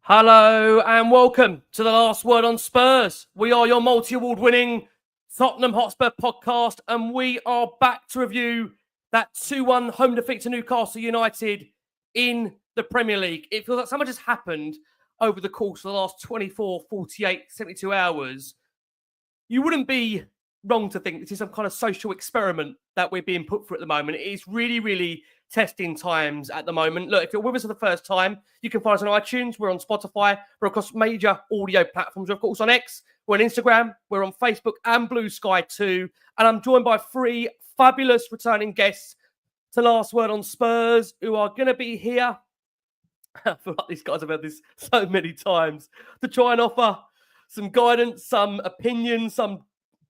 Hello and welcome to the Last Word on Spurs. We are your multi-award winning Tottenham Hotspur podcast, and we are back to review that 2-1 home defeat to Newcastle United in the Premier League. It feels like so much has happened over the course of the last 24, 48, 72 hours. You wouldn't be wrong to think this is some kind of social experiment that we're being put through at the moment. It is really, really testing times at the moment. Look, if you're with us for the first time, you can find us on iTunes. We're on Spotify. We're across major audio platforms. We're, of course, on X. We're on Instagram. We're on Facebook and Blue Sky too. And I'm joined by three fabulous returning guests to Last Word on Spurs who are going to be here. I feel like these guys have had this so many times to try and offer some guidance, some opinions, some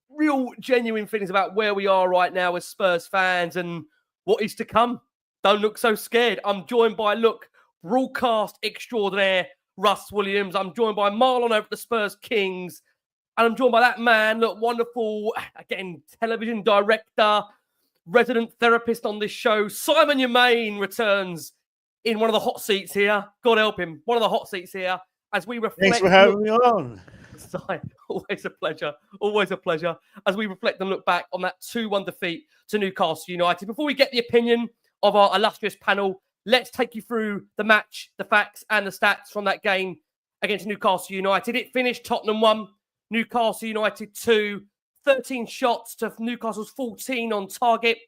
real genuine feelings about where we are right now as Spurs fans and what is to come. Don't look so scared. I'm joined by, broadcast extraordinaire Russ Williams. I'm joined by Marlon over at the Spurs Kings. And I'm joined by that man, wonderful, again, television director, resident therapist on this show. Simon Yemaine returns in one of the hot seats here. God help him. One of the hot seats here as we reflect. Thanks for having me on. Always a pleasure. Always a pleasure. As we reflect and look back on that 2-1 defeat to Newcastle United. Before we get the opinion of our illustrious panel, let's take you through the match, the facts and the stats from that game against Newcastle United. It finished Tottenham 1, Newcastle United 2, 13 shots to Newcastle's 14 on target,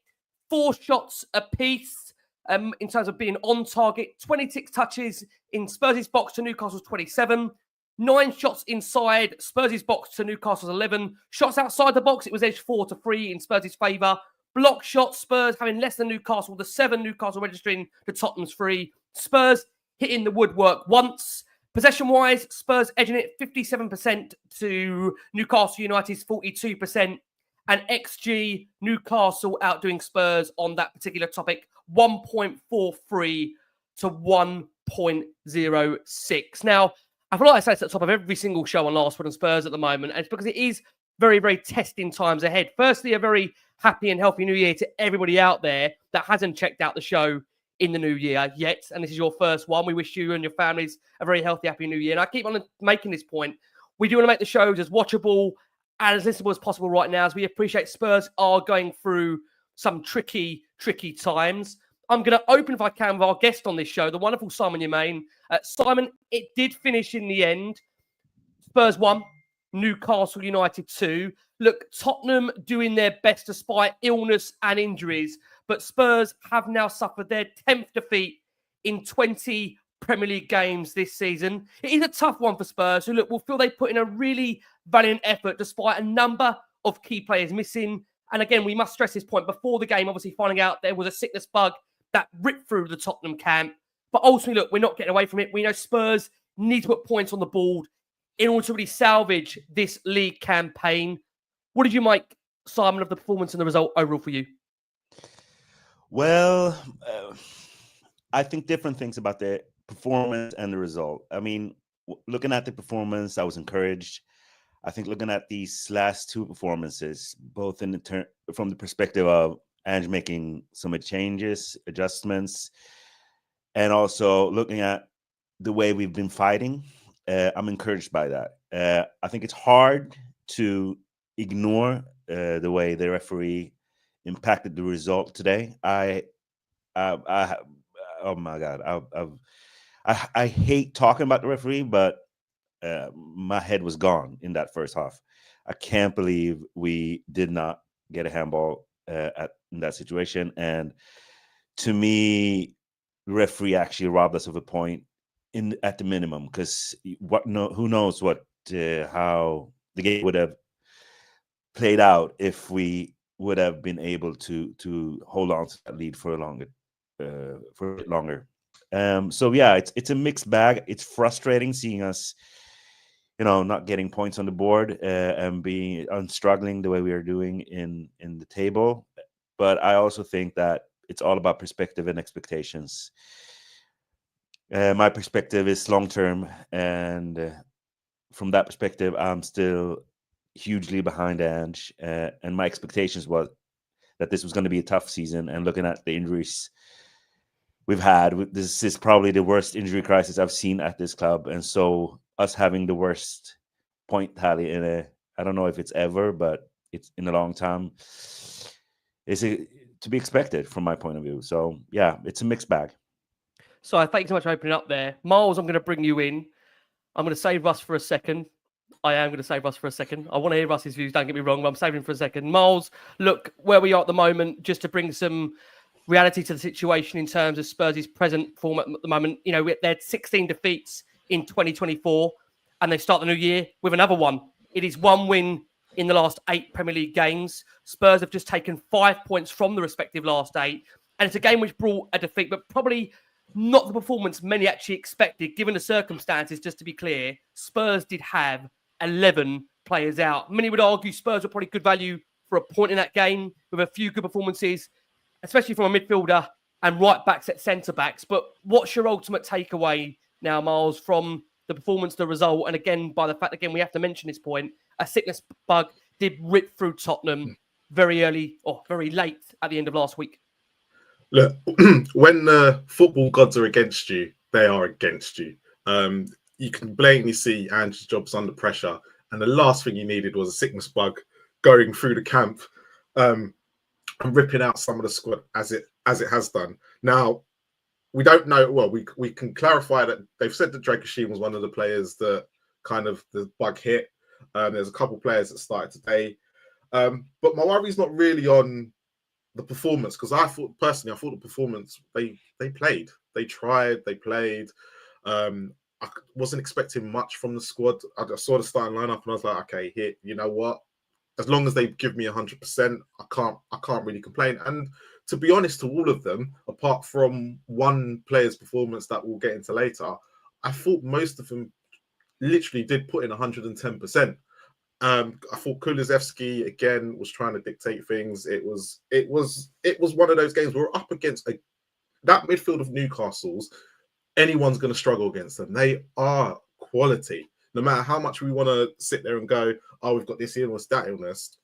4 shots apiece in terms of being on target, 26 touches in Spurs' box to Newcastle's 27, 9 shots inside Spurs' box to Newcastle's 11, shots outside the box, it was edged 4-3 in Spurs' favour. Block shots, Spurs having less than Newcastle, the 7 Newcastle registering to Tottenham's 3. Spurs hitting the woodwork once. Possession-wise, Spurs edging it 57% to Newcastle United's 42%. And XG, Newcastle outdoing Spurs on that particular topic, 1.43 to 1.06. Now, I feel like I say it's at the top of every single show on Last Word on Spurs at the moment, and it's because it is very, very testing times ahead. Firstly, a very happy and healthy new year to everybody out there that hasn't checked out the show in the new year yet. And this is your first one. We wish you and your families a very healthy, happy new year. And I keep on making this point. We do want to make the shows as watchable and as listenable as possible right now, as we appreciate Spurs are going through some tricky, tricky times. I'm going to open, if I can, with our guest on this show, the wonderful Simon Yemaine. Simon, it did finish in the end. Spurs 1, Newcastle United 2. Look, Tottenham doing their best despite illness and injuries, but Spurs have now suffered their 10th defeat in 20 Premier League games this season. It is a tough one for Spurs, who will feel they put in a really valiant effort despite a number of key players missing. And again, we must stress this point before the game, obviously finding out there was a sickness bug that ripped through the Tottenham camp. But ultimately, we're not getting away from it. We know Spurs need to put points on the board in order to really salvage this league campaign. What did you make, Simon, of the performance and the result overall for you? Well, I think different things about the performance and the result. I mean, looking at the performance, I was encouraged. I think looking at these last 2 performances, both in the from the perspective of Ange making some changes, adjustments, and also looking at the way we've been fighting, I'm encouraged by that. I think it's hard to ignore the way the referee impacted the result today. Oh my God, I hate talking about the referee, but my head was gone in that first half. I can't believe we did not get a handball in that situation, and to me, the referee actually robbed us of a point at the minimum, because who knows how the game would have played out if we would have been able to hold on to that lead for a bit longer. So yeah, it's a mixed bag. It's frustrating seeing us, not getting points on the board and struggling the way we are doing in the table. But I also think that it's all about perspective and expectations. My perspective is long term, and from that perspective, I'm still hugely behind Ange, and my expectations was that this was going to be a tough season. And looking at the injuries we've had. This is probably the worst injury crisis I've seen at this club, and so us having the worst point tally I don't know if it's ever, but it's in a long time. Is it to be expected from my point of view? So yeah, it's a mixed bag. So thank you so much for opening up there. Miles, I'm going to bring you in. I'm going to save Russ for a second. I am going to save Russ for a second. I want to hear Russ's views, don't get me wrong, but I'm saving him for a second. Miles, look, where we are at the moment, just to bring some reality to the situation in terms of Spurs' present form at the moment. You know, they had 16 defeats in 2024, and they start the new year with another one. It is one win in the last 8 Premier League games. Spurs have just taken 5 points from the respective last 8, and it's a game which brought a defeat, but probably not the performance many actually expected, given the circumstances. Just to be clear, Spurs did have 11 players out. Many would argue Spurs were probably good value for a point in that game, with a few good performances, especially from a midfielder and right backs at centre backs. But what's your ultimate takeaway now, Miles, from the performance, the result, and again, by the fact, again, we have to mention this point, a sickness bug did rip through Tottenham very early or very late at the end of last week? Look, when the football gods are against you, they are against you. You can blatantly see Ange's job's under pressure, and the last thing he needed was a sickness bug going through the camp and ripping out some of the squad as it has done. Now, we don't know. Well, we can clarify that they've said that Dragusin was one of the players that kind of the bug hit. There's a couple of players that started today, but my worry is not really on the performance, because I thought the performance, they played, they tried, they played. I wasn't expecting much from the squad. I saw the starting lineup and I was like, okay, here, you know what? As long as they give me 100%, I can't really complain. And to be honest, to all of them, apart from one player's performance that we'll get into later, I thought most of them literally did put in 110%. I thought Kulusevski again was trying to dictate things. It was one of those games we're up against that midfield of Newcastle's. Anyone's going to struggle against them. They are quality. No matter how much we want to sit there and go, oh, we've got this illness, that illness.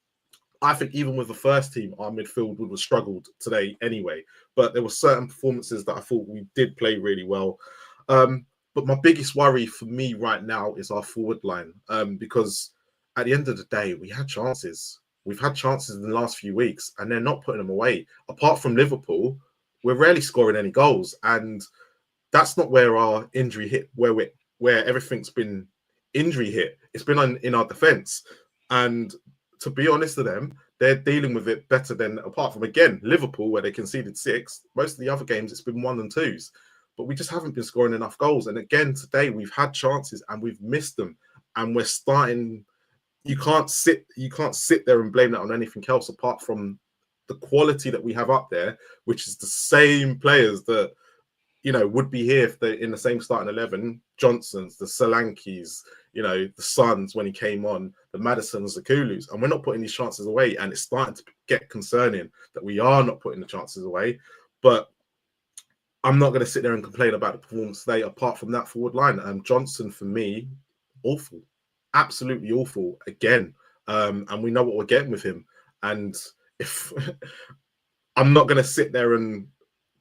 I think even with the first team, our midfield would have struggled today anyway. But there were certain performances that I thought we did play really well. But my biggest worry for me right now is our forward line, because at the end of the day, we had chances. We've had chances in the last few weeks, and they're not putting them away. Apart from Liverpool, we're rarely scoring any goals, and that's not where our injury hit. Where everything's been injury hit. It's been in our defence, and to be honest to them, they're dealing with it better than, apart from again Liverpool, where they conceded 6. Most of the other games, it's been 1 and 2s, but we just haven't been scoring enough goals. And again today, we've had chances and we've missed them, and we're starting. You can't sit there and blame that on anything else apart from the quality that we have up there, which is the same players that, you know, would be here if they're in the same starting 11. Johnsons, the Solankes, you know, the Sons when he came on, the Maddisons, the Kulus, and we're not putting these chances away. And it's starting to get concerning that we are not putting the chances away. But I'm not going to sit there and complain about the performance today apart from that forward line. Johnson, for me, awful. Absolutely awful again. And we know what we're getting with him. And if I'm not going to sit there and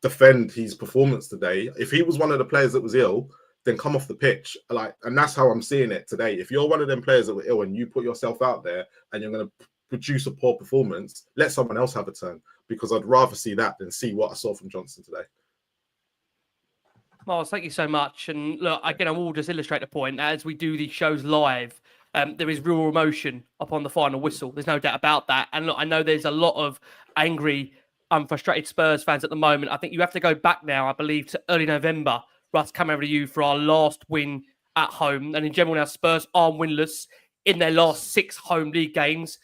defend his performance today, if he was one of the players that was ill, then come off the pitch. And that's how I'm seeing it today. If you're one of them players that were ill and you put yourself out there and you're going to produce a poor performance, let someone else have a turn, because I'd rather see that than see what I saw from Johnson today. Miles, thank you so much. And look, again, I will just illustrate the point. As we do these shows live, there is real emotion upon the final whistle. There's no doubt about that. And look, I know there's a lot of angry, frustrated Spurs fans at the moment. I think you have to go back now, I believe, to early November. Russ, come over to you for our last win at home. And in general now, Spurs are winless in their last 6 home league games.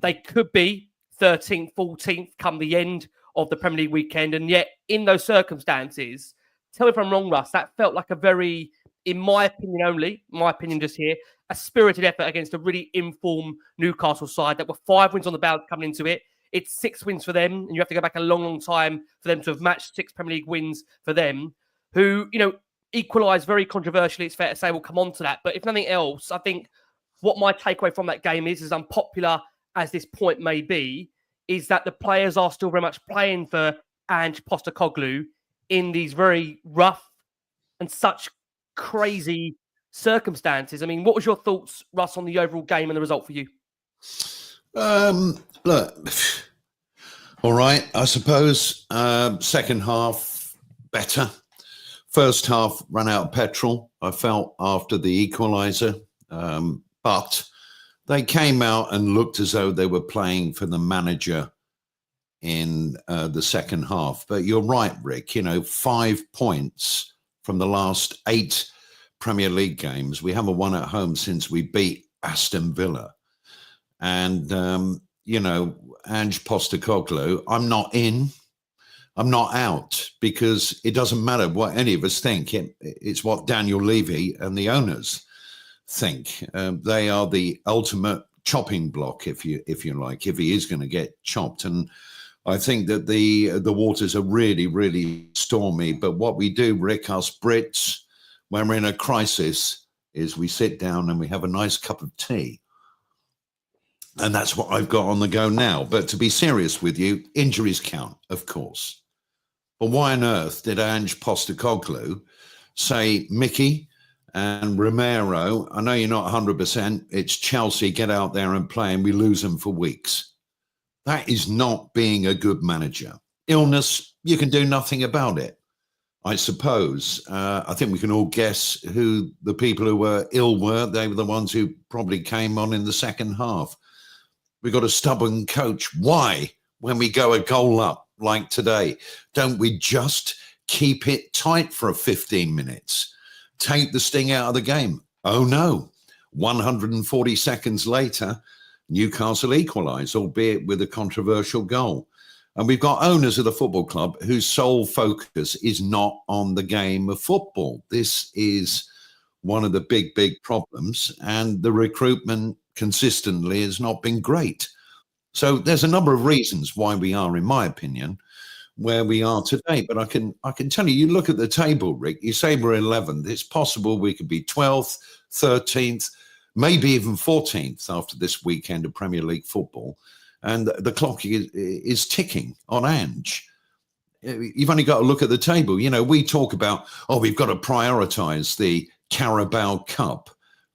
They could be 13th, 14th come the end of the Premier League weekend. And yet, in those circumstances, tell me if I'm wrong, Russ, that felt like a very, in my opinion only, my opinion just here, a spirited effort against a really informed Newcastle side that were 5 wins on the bounce coming into it. It's 6 wins for them, and you have to go back a long, long time for them to have matched 6 Premier League wins for them, who, you know, equalised very controversially, it's fair to say. We'll come on to that. But if nothing else, I think what my takeaway from that game is, as unpopular as this point may be, is that the players are still very much playing for Ange Postecoglou in these very rough and such crazy circumstances. I mean, what was your thoughts, Russ, on the overall game and the result for you? Look, all right, I suppose second half better. First half ran out of petrol, I felt, after the equaliser. But they came out and looked as though they were playing for the manager in the second half. But you're right, Rick, 5 points from the last 8 Premier League games. We haven't won at home since we beat Aston Villa. And, Ange Postecoglou, I'm not in, I'm not out, because it doesn't matter what any of us think. It's what Daniel Levy and the owners think. They are the ultimate chopping block, if you like, if he is going to get chopped. And I think that the waters are really, really stormy. But what we do, Rick, us Brits, when we're in a crisis, is we sit down and we have a nice cup of tea. And that's what I've got on the go now. But to be serious with you, injuries count, of course. But why on earth did Ange Postecoglou say, Mickey and Romero, I know you're not 100%, it's Chelsea, get out there and play, and we lose them for weeks? That is not being a good manager. Illness, you can do nothing about it, I suppose. I think we can all guess who the people who were ill were. They were the ones who probably came on in the second half. We got a stubborn coach. Why, when we go a goal up like today, don't we just keep it tight for 15 minutes? Take the sting out of the game. Oh no, 140 seconds later, Newcastle equalised, albeit with a controversial goal. And we've got owners of the football club whose sole focus is not on the game of football. This is one of the big, big problems. And the recruitment consistently has not been great. So there's a number of reasons why we are, in my opinion, where we are today. But I can tell you, you look at the table, Rick, you say we're 11th. It's possible we could be 12th, 13th, maybe even 14th after this weekend of Premier League football. And the clock is ticking on Ange. You've only got to look at the table. We talk about, we've got to prioritise the Carabao Cup.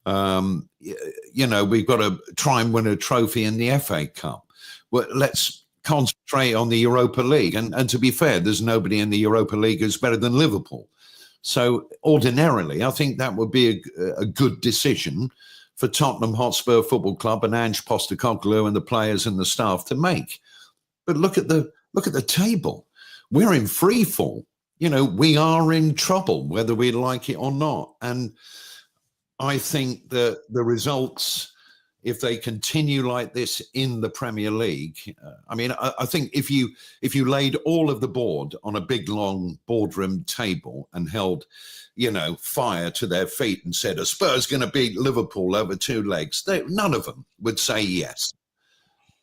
We've got to try and win a trophy in the FA Cup. Well, let's concentrate on the Europa League. And to be fair, there's nobody in the Europa League who's better than Liverpool. So ordinarily, I think that would be a good decision for Tottenham Hotspur Football Club and Ange Postecoglou and the players and the staff to make. But look at the table. We're in free fall. We are in trouble, whether we like it or not. And I think that the results, if they continue like this in the Premier League, I think if you laid all of the board on a big, long boardroom table and held, fire to their feet and said, are Spurs going to beat Liverpool over 2 legs? None of them would say yes,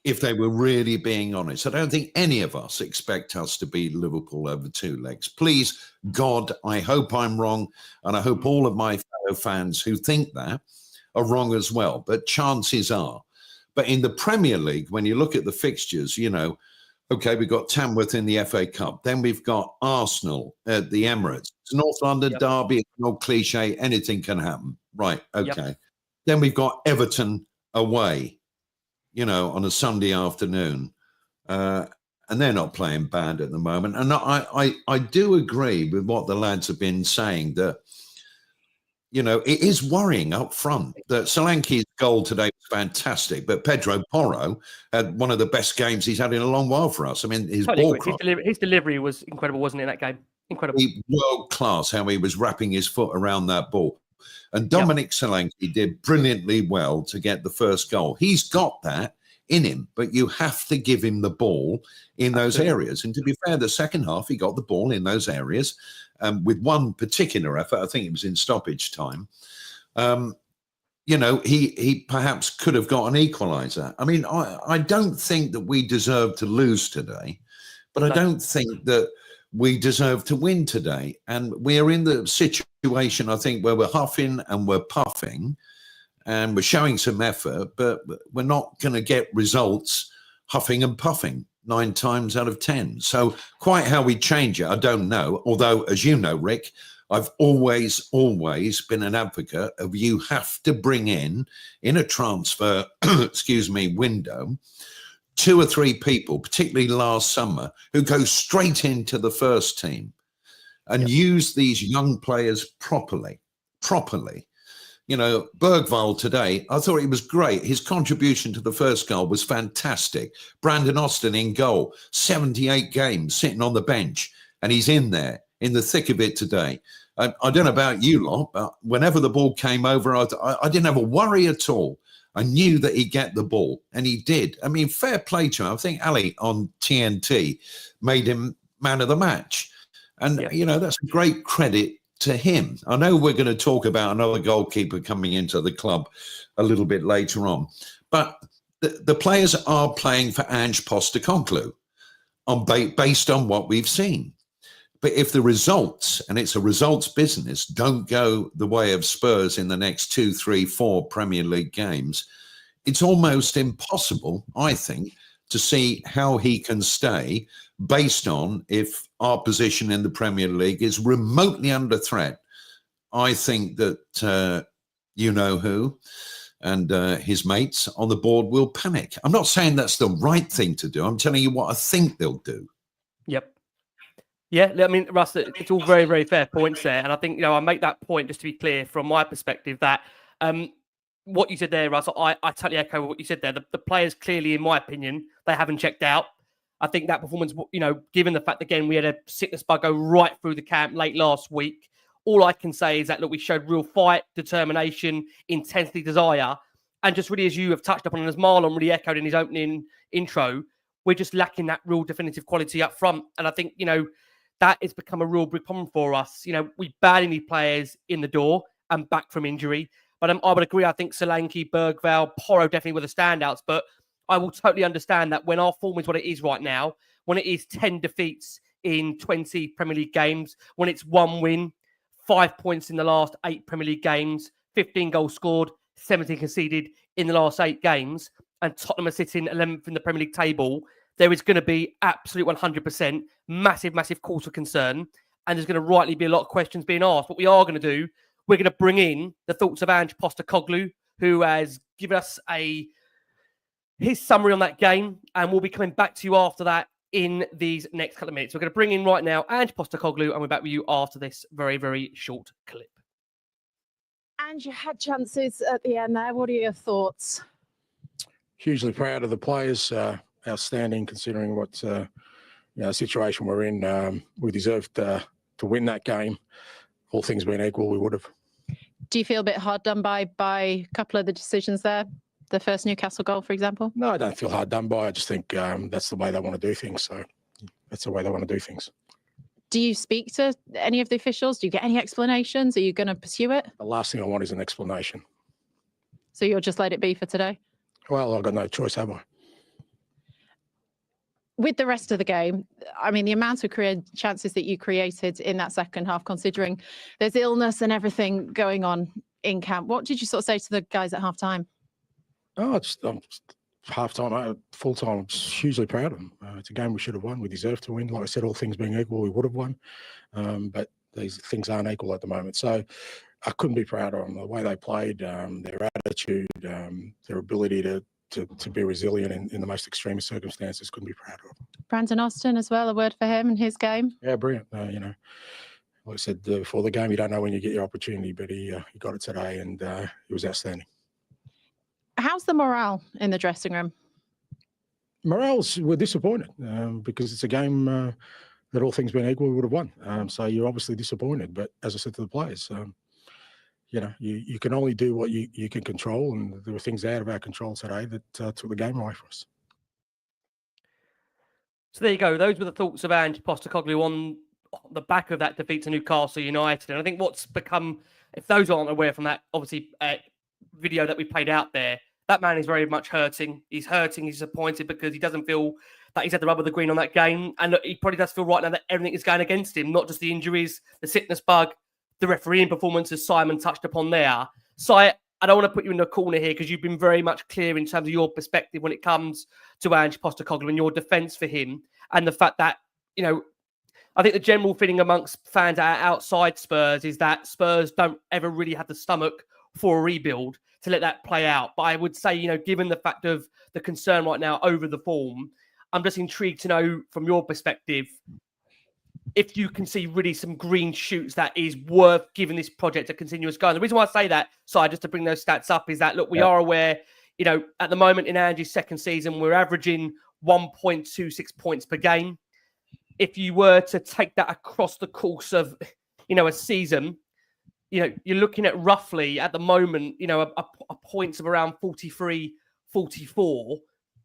if they were really being honest. I don't think any of us expect us to beat Liverpool over 2 legs. Please, God, I hope I'm wrong, and I hope all of my fellow fans who think that are wrong as well, but chances are. But in the Premier League, when you look at the fixtures, okay, we've got Tamworth in the FA Cup, then we've got Arsenal at the Emirates. It's North London derby, it's no cliche, anything can happen. Right, okay. Yep. Then we've got Everton away, on a Sunday afternoon. And they're not playing bad at the moment. And I do agree with what the lads have been saying, that, it is worrying up front. That Solanke's goal today was fantastic, but Pedro Porro had one of the best games he's had in a long while for us. I mean, his delivery was incredible, wasn't it, in that game? Incredible. World class, how he was wrapping his foot around that ball. And Dominic Solanke did brilliantly well to get the first goal. He's got that in him, but you have to give him the ball in those areas. And to be fair, the second half, he got the ball in those areas with one particular effort. I think it was in stoppage time. He perhaps could have got an equaliser. I mean, I don't think that we deserve to lose today, but I don't think that we deserve to win today. And we're in the situation, I think, where we're huffing and we're puffing and we're showing some effort, but we're not going to get results huffing and puffing. 9 times out of 10. So quite how we change it, I don't know. Although, as you know, Rick, I've always been an advocate of you have to bring in a transfer, window, 2 or 3 people, particularly last summer, who go straight into the first team and use these young players properly. You know, Bergvall today, I thought he was great. His contribution to the first goal was fantastic. Brandon Austin in goal, 78 games sitting on the bench, and he's in there in the thick of it today. I don't know about you lot, but whenever the ball came over, I didn't have a worry at all. I knew that he'd get the ball, and he did. I mean, fair play to him. I think Ali on TNT made him man of the match. And, you know, that's a great credit to him. I know we're going to talk about another goalkeeper coming into the club a little bit later on, but the players are playing for Ange Postecoglou based on what we've seen. But if the results, and it's a results business, don't go the way of Spurs in the next 2, 3, 4 Premier League games, it's almost impossible, I think, to see how he can stay based on if our position in the Premier League is remotely under threat. I think that you know who and his mates on the board will panic. I'm not saying that's the right thing to do. I'm telling you what I think they'll do. Yep. Yeah, I mean, Russ, it's all very, very fair points there. And I think, you know, I make that point just to be clear from my perspective that what you said there, Russ, I totally echo what you said there. The players clearly, in my opinion, they haven't checked out. I think that performance, you know, given the fact, again, we had a sickness bug go right through the camp late last week, all I can say is that, look, we showed real fight, determination, intensity, desire. And just really, as you have touched upon, and as Marlon really echoed in his opening intro, we're just lacking that real definitive quality up front. And I think, you know, that has become a real big problem for us. You know, we badly need players in the door and back from injury. But I would agree, I think Solanke, Bergvall, Porro definitely were the standouts. But I will totally understand that when our form is what it is right now, when it is 10 defeats in 20 Premier League games, when it's 1 win, 5 points in the last 8 Premier League games, 15 goals scored, 17 conceded in the last 8 games, and Tottenham are sitting 11th in the Premier League table, there is going to be absolute 100% massive cause for concern. And there's going to rightly be a lot of questions being asked. What we are going to do, we're going to bring in the thoughts of Ange Postecoglou, who has given us his summary on that game. And we'll be coming back to you after that in these next couple of minutes. We're going to bring in right now Ange Postecoglou, and we're back with you after this very, very short clip. And you had chances at the end there. What are your thoughts? Hugely proud of the players. Outstanding considering what situation we're in. We deserved to win that game. All things being equal, we would have. Do you feel a bit hard done by a couple of the decisions there? The first Newcastle goal, for example? No, I don't feel hard done by. I just think that's the way they want to do things. So that's the way they want to do things. Do you speak to any of the officials? Do you get any explanations? Are you going to pursue it? The last thing I want is an explanation. So you'll just let it be for today? Well, I've got no choice, have I? With the rest of the game, I mean, the amount of chances that you created in that second half, considering there's illness and everything going on in camp, what did you sort of say to the guys at half time? Oh, half time, full time. I'm hugely proud of them. It's a game we should have won. We deserve to win. Like I said, all things being equal, we would have won. But these things aren't equal at the moment. So I couldn't be prouder of them. The way they played, their attitude, their ability to be resilient in the most extreme circumstances, couldn't be prouder of them. Brandon Austin as well, a word for him and his game? Yeah, brilliant. Like I said before the game, you don't know when you get your opportunity, but he got it today, and he was outstanding. How's the morale in the dressing room? We're disappointed because it's a game that all things being equal, we would have won. So you're obviously disappointed. But as I said to the players, you can only do what you can control, and there were things out of our control today that took the game away from us. So there you go. Those were the thoughts of Ange Postecoglou on the back of that defeat to Newcastle United. And I think what's become, if those aren't aware from that, obviously, video that we played out there, that man is very much hurting. He's hurting. He's disappointed because he doesn't feel that he's had the rub of the green on that game. And look, he probably does feel right now that everything is going against him, not just the injuries, the sickness bug, the refereeing performance, as Simon touched upon there. Si, I don't want to put you in a corner here because you've been very much clear in terms of your perspective when it comes to Ange Postecoglou and your defence for him, and the fact that, you know, I think the general feeling amongst fans outside Spurs is that Spurs don't ever really have the stomach for a rebuild to let that play out. But I would say, you know, given the fact of the concern right now over the form, I'm just intrigued to know from your perspective if you can see really some green shoots that is worth giving this project a continuous go. And the reason why I say that, just to bring those stats up, is that, look, we are aware, you know, at the moment in Ange's second season, we're averaging 1.26 points per game. If you were to take that across the course of, you know, a season, you know, you're looking at roughly at the moment, you know, a points of around 43, 44,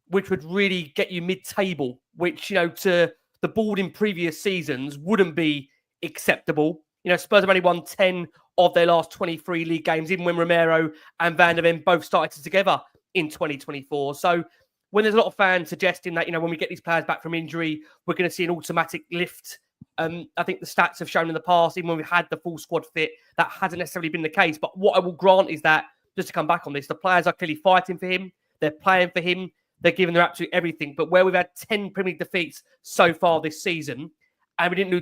which would really get you mid-table, which, you know, to the board in previous seasons wouldn't be acceptable. You know, Spurs have only won 10 of their last 23 league games, even when Romero and Van der Ven both started together in 2024. So when there's a lot of fans suggesting that, you know, when we get these players back from injury, we're going to see an automatic lift. I think the stats have shown in the past, even when we've had the full squad fit, that hasn't necessarily been the case. But what I will grant is that, just to come back on this, the players are clearly fighting for him. They're playing for him. They're giving their absolute everything. But where we've had 10 Premier League defeats so far this season, and we didn't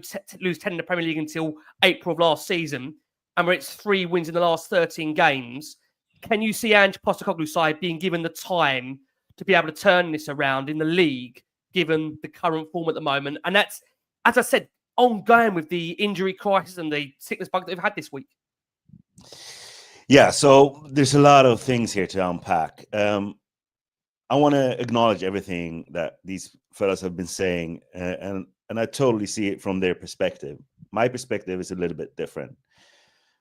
lose 10 in the Premier League until April of last season, and where it's 3 wins in the last 13 games, can you see Ange Postecoglou's side being given the time to be able to turn this around in the league, given the current form at the moment? And that's, as I said, ongoing with the injury crisis and the sickness bug that they've had this week. Yeah, so there's a lot of things here to unpack. I want to acknowledge everything that these fellas have been saying, and I totally see it from their perspective. My perspective is a little bit different.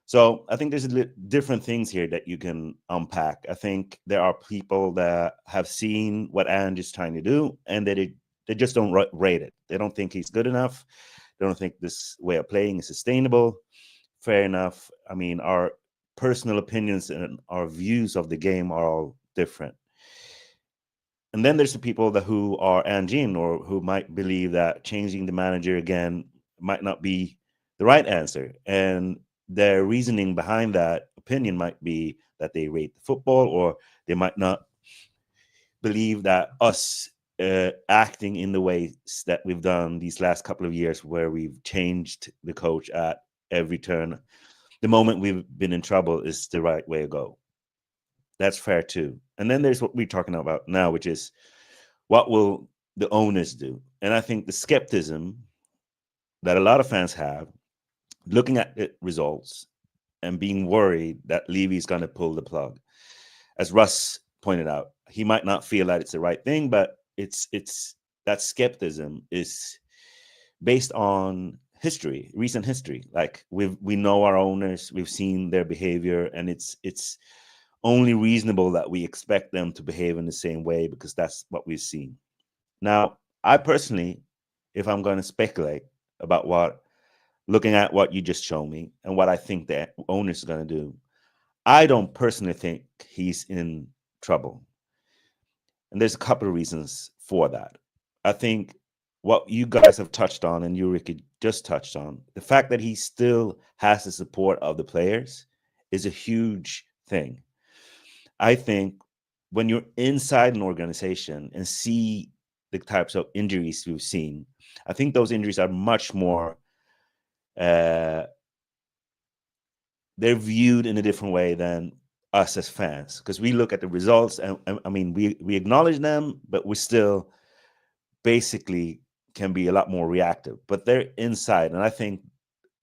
So I think there's different things here that you can unpack. I think there are people that have seen what Ange is trying to do, and they just don't rate it. They don't think he's good enough. They don't think this way of playing is sustainable. Fair enough. I mean, our personal opinions and our views of the game are all different. And then there's the people who are Angean, or who might believe that changing the manager again might not be the right answer. And their reasoning behind that opinion might be that they rate the football, or they might not believe that us acting in the ways that we've done these last couple of years, where we've changed the coach at every turn, the moment we've been in trouble, is the right way to go. That's fair too. And then there's what we're talking about now, which is what will the owners do? And I think the skepticism that a lot of fans have, looking at the results and being worried that Levy's going to pull the plug. As Russ pointed out, he might not feel that it's the right thing, but it's that skepticism is based on history, recent history. Like we know our owners, we've seen their behavior, and it's only reasonable that we expect them to behave in the same way, because that's what we've seen. Now, I personally, if I'm going to speculate about looking at what you just showed me and what I think the owners are going to do, I don't personally think he's in trouble. And there's a couple of reasons for that. I think what you guys have touched on, and you, Ricky, just touched on, the fact that he still has the support of the players is a huge thing. I think when you're inside an organization and see the types of injuries we've seen, I think those injuries are much more, they're viewed in a different way than us as fans, because we look at the results and I mean, we acknowledge them, but we still basically can be a lot more reactive. But they're inside, and I think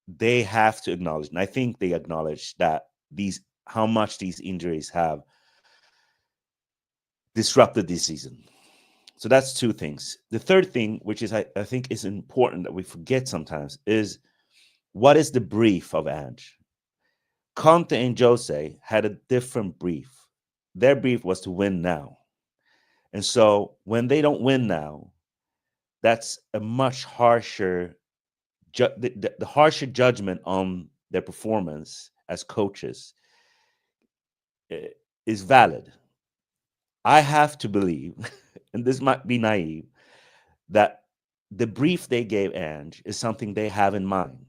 they have to acknowledge, and I think they acknowledge that how much these injuries have disrupted this season. So that's two things. The third thing, which is I think is important that we forget sometimes, is what is the brief of Ange? Conte and Jose had a different brief. Their brief was to win now. And so when they don't win now, that's a much harsher, the harsher judgment on their performance as coaches is valid. I have to believe, and this might be naive, that the brief they gave Ange is something they have in mind.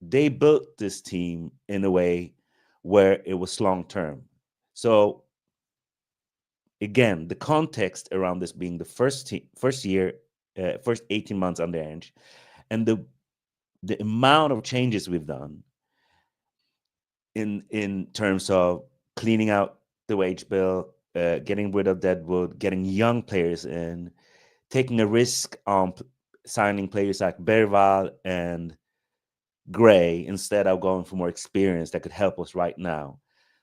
They built this team in a way where it was long-term. So again, the context around this being the first 18 months under Ange, and the amount of changes we've done in terms of cleaning out the wage bill, getting rid of deadwood, getting young players in, taking a risk on signing players like Bergvall and Gray instead of going for more experience that could help us right now,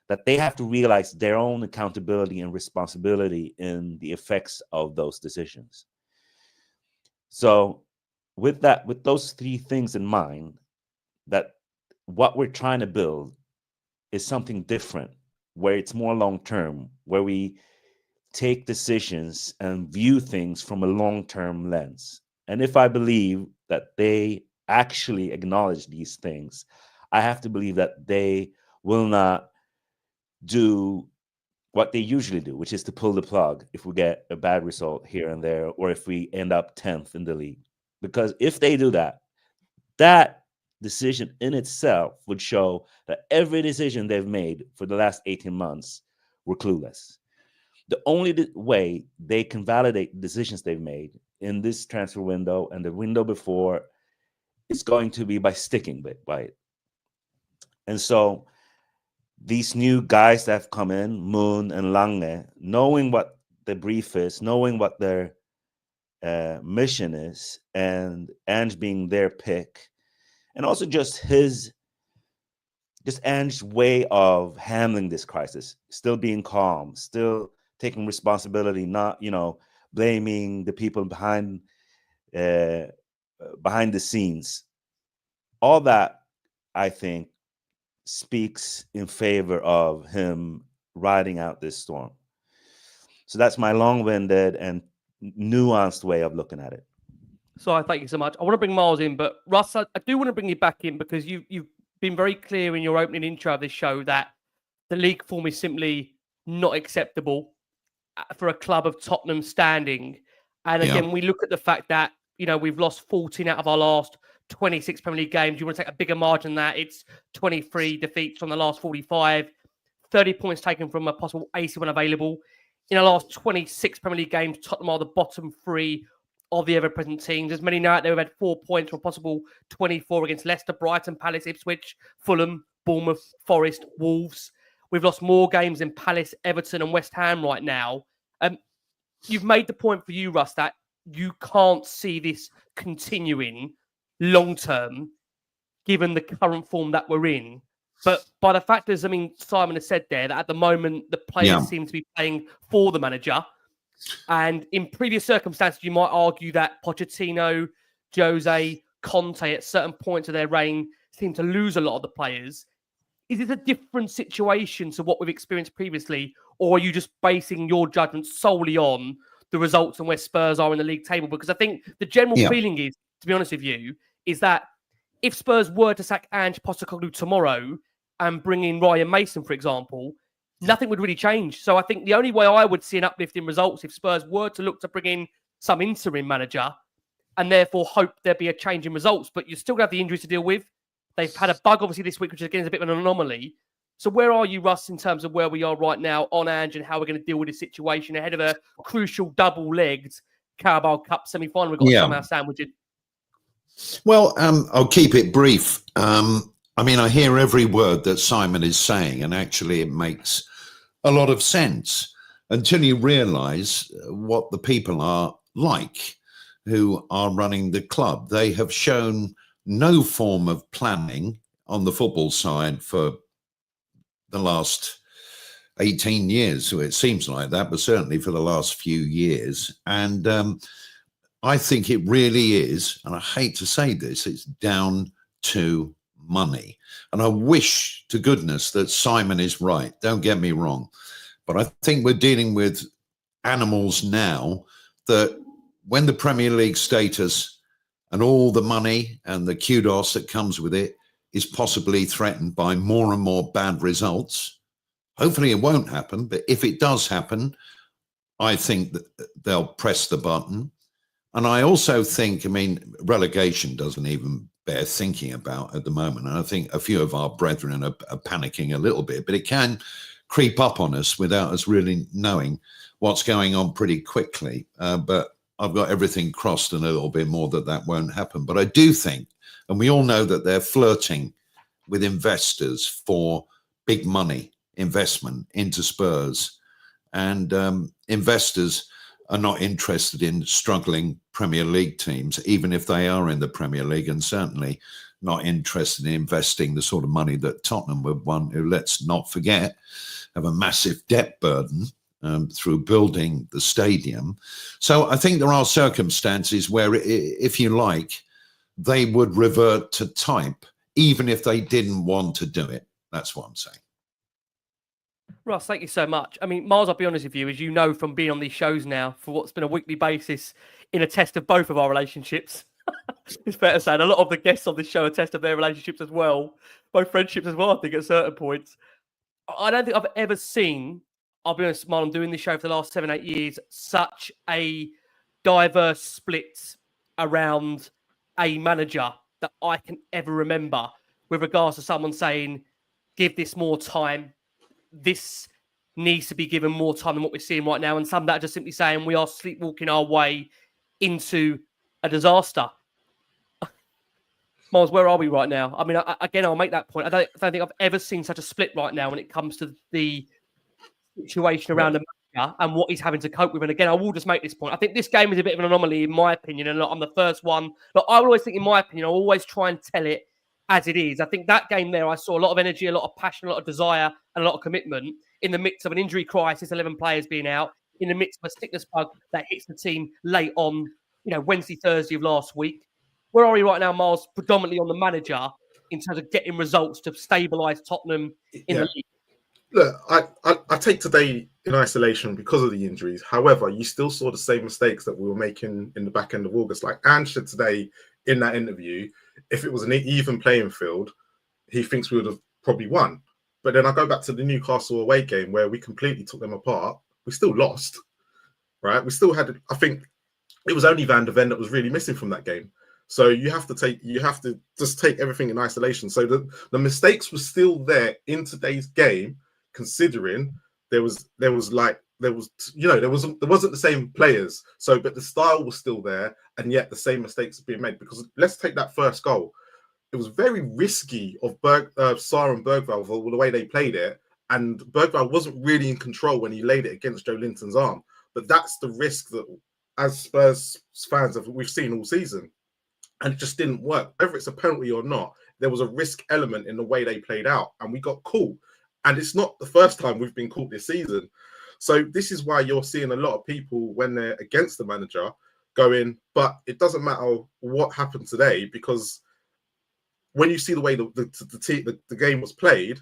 that they have to realize their own accountability and responsibility in the effects of those decisions. So with those three things in mind, that what we're trying to build is something different, where it's more long-term, where we take decisions and view things from a long-term lens. And if I believe that they actually acknowledge these things, I have to believe that they will not do what they usually do, which is to pull the plug if we get a bad result here and there, or if we end up 10th in the league. Because if they do that, that decision in itself would show that every decision they've made for the last 18 months were clueless. The only way they can validate the decisions they've made in this transfer window and the window before is going to be by sticking by it. And so these new guys that have come in, Moon and Lange, knowing what the brief is, knowing what their mission is, and Ange being their pick, and also just Ange's way of handling this crisis, still being calm, still taking responsibility, not, blaming the people behind the scenes. All that, I think, speaks in favor of him riding out this storm. So that's my long-winded and nuanced way of looking at it. So I thank you so much. I want to bring Miles in, but Russ, I do want to bring you back in because you've been very clear in your opening intro of this show that the league form is simply not acceptable for a club of Tottenham standing. And again, we look at the fact that, we've lost 14 out of our last 26 Premier League games. You want to take a bigger margin than that. It's 23 defeats from the last 45, 30 points taken from a possible AC when available. In the last 26 Premier League games, Tottenham are the bottom three of the ever-present teams. There's many now out there who've had 4 points from a possible 24 against Leicester, Brighton, Palace, Ipswich, Fulham, Bournemouth, Forest, Wolves. We've lost more games than Palace, Everton and West Ham right now. You've made the point for you, Russ, that you can't see this continuing long-term, given the current form that we're in. But by the factors, Simon has said there that at the moment, the players seem to be playing for the manager. And in previous circumstances, you might argue that Pochettino, Jose, Conte at certain points of their reign seem to lose a lot of the players. Is it a different situation to what we've experienced previously? Or are you just basing your judgment solely on the results and where Spurs are in the league table? Because I think the general feeling is, to be honest with you, is that if Spurs were to sack Ange Postecoglou tomorrow and bring in Ryan Mason, for example, nothing would really change. So I think the only way I would see an uplift in results if Spurs were to look to bring in some interim manager and therefore hope there'd be a change in results. But you still have the injuries to deal with. They've had a bug, obviously, this week, which again is a bit of an anomaly. So where are you, Russ, in terms of where we are right now on Ange and how we're going to deal with this situation ahead of a crucial double-legged Carabao Cup semi-final we've got to somehow sandwich in? Well, I'll keep it brief. I hear every word that Simon is saying, and actually it makes a lot of sense until you realise what the people are like who are running the club. They have shown no form of planning on the football side for the last 18 years, so it seems like that, but certainly for the last few years. And I think it really is, and I hate to say this, it's down to money. And I wish to goodness that Simon is right. Don't get me wrong. But I think we're dealing with animals now that when the Premier League status and all the money and the kudos that comes with it is possibly threatened by more and more bad results. Hopefully it won't happen, but if it does happen, I think that they'll press the button. And I also think, relegation doesn't even bear thinking about at the moment. And I think a few of our brethren are panicking a little bit, but it can creep up on us without us really knowing what's going on pretty quickly. But I've got everything crossed and a little bit more that won't happen. But I do think, and we all know that they're flirting with investors for big money investment into Spurs. And investors are not interested in struggling Premier League teams, even if they are in the Premier League, and certainly not interested in investing the sort of money that Tottenham would want, who, let's not forget, have a massive debt burden through building the stadium. So I think there are circumstances where, if you like, they would revert to type, even if they didn't want to do it. That's what I'm saying. Russ, thank you so much. I mean, Miles, I'll be honest with you, as you know from being on these shows now for what's been a weekly basis in a test of both of our relationships. It's fair to say, and a lot of the guests on this show are test of their relationships as well, both friendships as well, I think, at certain points. I don't think I've ever seen, I'll be honest, Marlon, doing this show for the last 7-8 years, such a diverse split around a manager that I can ever remember with regards to someone saying, give this more time. This needs to be given more time than what we're seeing right now. And some that are just simply saying we are sleepwalking our way into a disaster. Miles, where are we right now? I mean, again, I'll make that point. I don't think I've ever seen such a split right now when it comes to the situation around the manager and what he's having to cope with. And again, I will just make this point. I think this game is a bit of an anomaly, in my opinion, and I'm the first one. But I always think, in my opinion, I'll always try and tell it as it is. I think that game there, I saw a lot of energy, a lot of passion, a lot of desire, and a lot of commitment in the midst of an injury crisis, 11 players being out, in the midst of a sickness bug that hits the team late on, Wednesday, Thursday of last week. Where are we right now, Miles, predominantly on the manager in terms of getting results to stabilise Tottenham in the league? Look, I take today in isolation because of the injuries. However, you still saw the same mistakes that we were making in the back end of August. Like Ange said today in that interview, if it was an even playing field, he thinks we would have probably won. But then I go back to the Newcastle away game where we completely took them apart. We still lost, right? We still had, I think it was only Van de Ven that was really missing from that game. So you have to just take everything in isolation. So the mistakes were still there in today's game, considering there wasn't the same players. So, but the style was still there, and yet the same mistakes are being made. Because let's take that first goal. It was very risky of Sarr and Bergvall for the way they played it, and Bergvall wasn't really in control when he laid it against Joelinton's arm. But that's the risk that, as Spurs fans, we've seen all season. And it just didn't work. Whether it's a penalty or not, there was a risk element in the way they played out, and we got caught. And it's not the first time we've been caught this season. So this is why you're seeing a lot of people, when they're against the manager, going, but it doesn't matter what happened today, because when you see the way the game was played,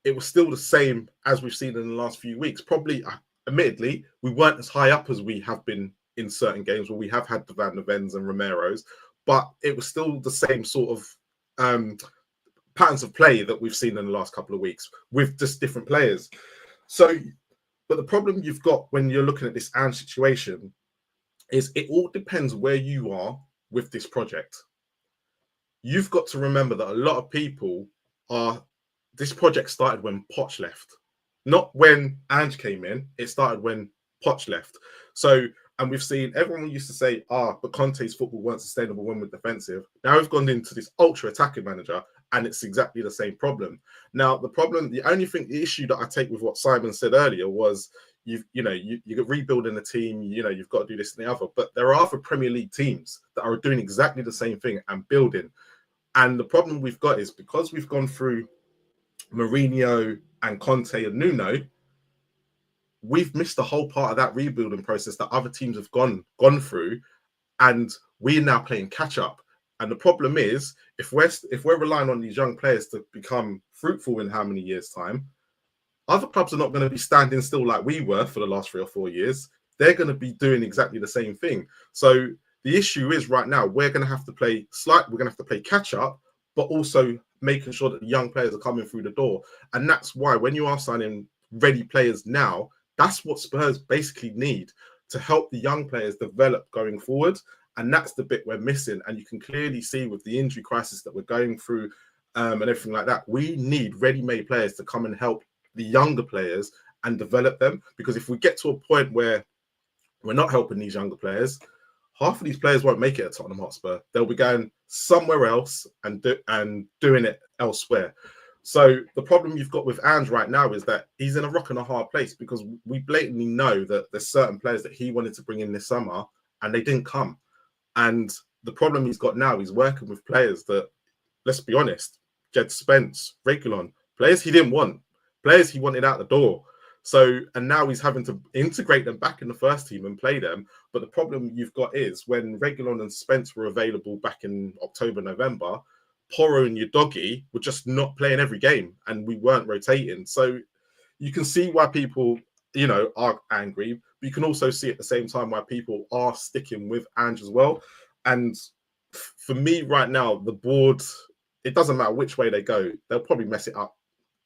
it was still the same as we've seen in the last few weeks. Probably, admittedly, we weren't as high up as we have been in certain games where we have had the Van de Vens and Romeros, but it was still the same sort of patterns of play that we've seen in the last couple of weeks with just different players. So, but the problem you've got when you're looking at this Ange situation is it all depends where you are with this project. You've got to remember that a lot of people this project started when Poch left, not when Ange came in. It started when Poch left. So, and we've seen, everyone used to say, but Conte's football weren't sustainable when we're defensive. Now we've gone into this ultra attacking manager, and it's exactly the same problem. Now, the issue that I take with what Simon said earlier was, you're rebuilding the team, you've got to do this and the other, but there are other Premier League teams that are doing exactly the same thing and building. And the problem we've got is, because we've gone through Mourinho and Conte and Nuno, we've missed the whole part of that rebuilding process that other teams have gone through, and we're now playing catch up. And the problem is, if we're relying on these young players to become fruitful in how many years' time, other clubs are not going to be standing still like we were for the last 3 or 4 years. They're going to be doing exactly the same thing. So the issue is, right now, we're going to have to play catch up, but also making sure that the young players are coming through the door. And that's why when you are signing ready players now, that's what Spurs basically need to help the young players develop going forward. And that's the bit we're missing. And you can clearly see with the injury crisis that we're going through and everything like that, we need ready-made players to come and help the younger players and develop them. Because if we get to a point where we're not helping these younger players, half of these players won't make it at Tottenham Hotspur. They'll be going somewhere else and doing it elsewhere. So the problem you've got with Ange right now is that he's in a rock and a hard place, because we blatantly know that there's certain players that he wanted to bring in this summer and they didn't come. And the problem he's got now, he's working with players that, let's be honest, Jed Spence, Reguilon, players he didn't want, players he wanted out the door. So, and now he's having to integrate them back in the first team and play them. But the problem you've got is when Reguilon and Spence were available back in October, November, Porro and your doggy were just not playing every game and we weren't rotating. So you can see why people, you know, are angry, but you can also see at the same time why people are sticking with Ange as well. And for me right now, the board, it doesn't matter which way they go, they'll probably mess it up.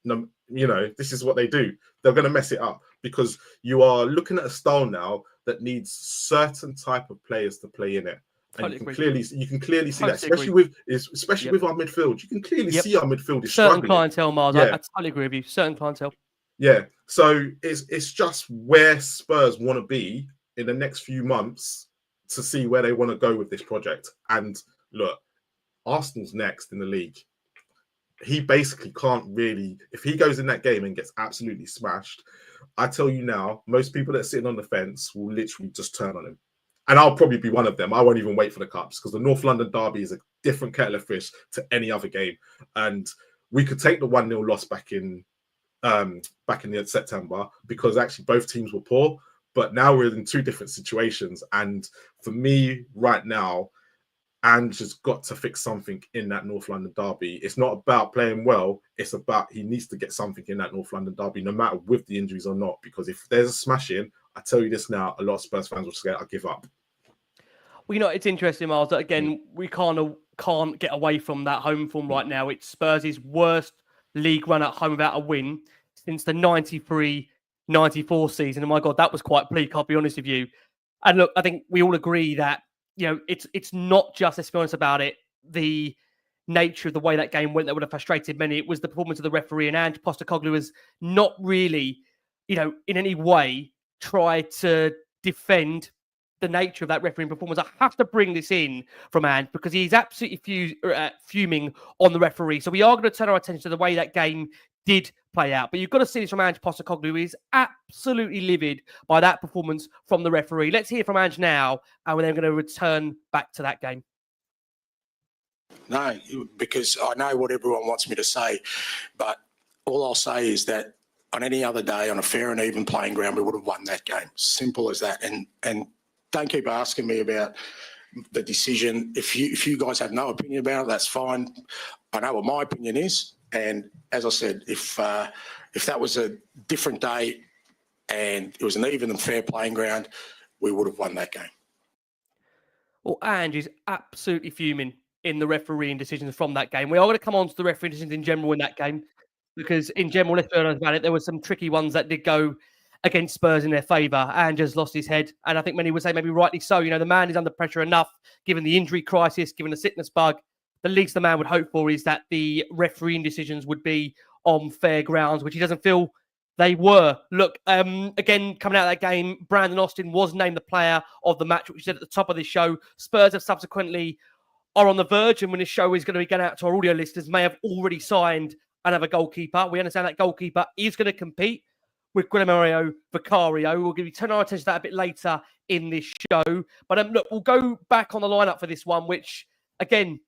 No, you know, this is what they do. They're going to mess it up because you are looking at a style now that needs certain type of players to play in it. And you can clearly see that, especially with our midfield. You can clearly see our midfield is certain struggling. clientele, Miles. I totally agree with you. Certain clientele. Yeah. So it's just where Spurs want to be in the next few months to see where they want to go with this project. And look, Arsenal's next in the league. He basically can't really, if he goes in that game and gets absolutely smashed, I tell you now, most people that are sitting on the fence will literally just turn on him. And I'll probably be one of them. I won't even wait for the cups because the North London derby is a different kettle of fish to any other game. And we could take the 1-0 loss back in the September because actually both teams were poor. But now we're in two different situations. And for me right now, Ange has got to fix something in that North London derby. It's not about playing well. It's about he needs to get something in that North London derby, no matter with the injuries or not. Because if there's a smash-in, I tell you this now, a lot of Spurs fans will say, I'll give up. Well, you know, it's interesting, Miles, that again, we can't get away from that home form right now. It's Spurs' worst league run at home without a win since the 93-94 season. And my God, that was quite bleak, I'll be honest with you. And look, I think we all agree that, you know, it's not just, let's be honest about it, the nature of the way that game went that would have frustrated many. It was the performance of the referee, and Ange Postecoglou has not really, you know, in any way tried to defend the nature of that refereeing performance. I have to bring this in from Ange because he's absolutely fuming on the referee. So we are going to turn our attention to the way that game did play out. But you've got to see this from Ange Postecoglou, who is absolutely livid by that performance from the referee. Let's hear from Ange now, and we're then going to return back to that game. No, because I know what everyone wants me to say, but all I'll say is that on any other day, on a fair and even playing ground, we would have won that game. Simple as that. And don't keep asking me about the decision. If you guys have no opinion about it, that's fine. I know what my opinion is. And as I said, if that was a different day and it was an even and fair playing ground, we would have won that game. Well, Ange is absolutely fuming in the refereeing decisions from that game. We are going to come on to the refereeing decisions in general in that game because in general, let's be honest about it, there were some tricky ones that did go against Spurs in their favour. Ange has lost his head, and I think many would say maybe rightly so. You know, the man is under pressure enough, given the injury crisis, given the sickness bug. The least the man would hope for is that the refereeing decisions would be on fair grounds, which he doesn't feel they were. Look, again, coming out of that game, Brandon Austin was named the player of the match, which we said at the top of this show. Spurs have subsequently are on the verge, and when this show is going to be going out to our audio listeners, may have already signed another goalkeeper. We understand that goalkeeper is going to compete with Guillermo Vicario. We'll turn our attention to that a bit later in this show. But look, we'll go back on the lineup for this one, which, again,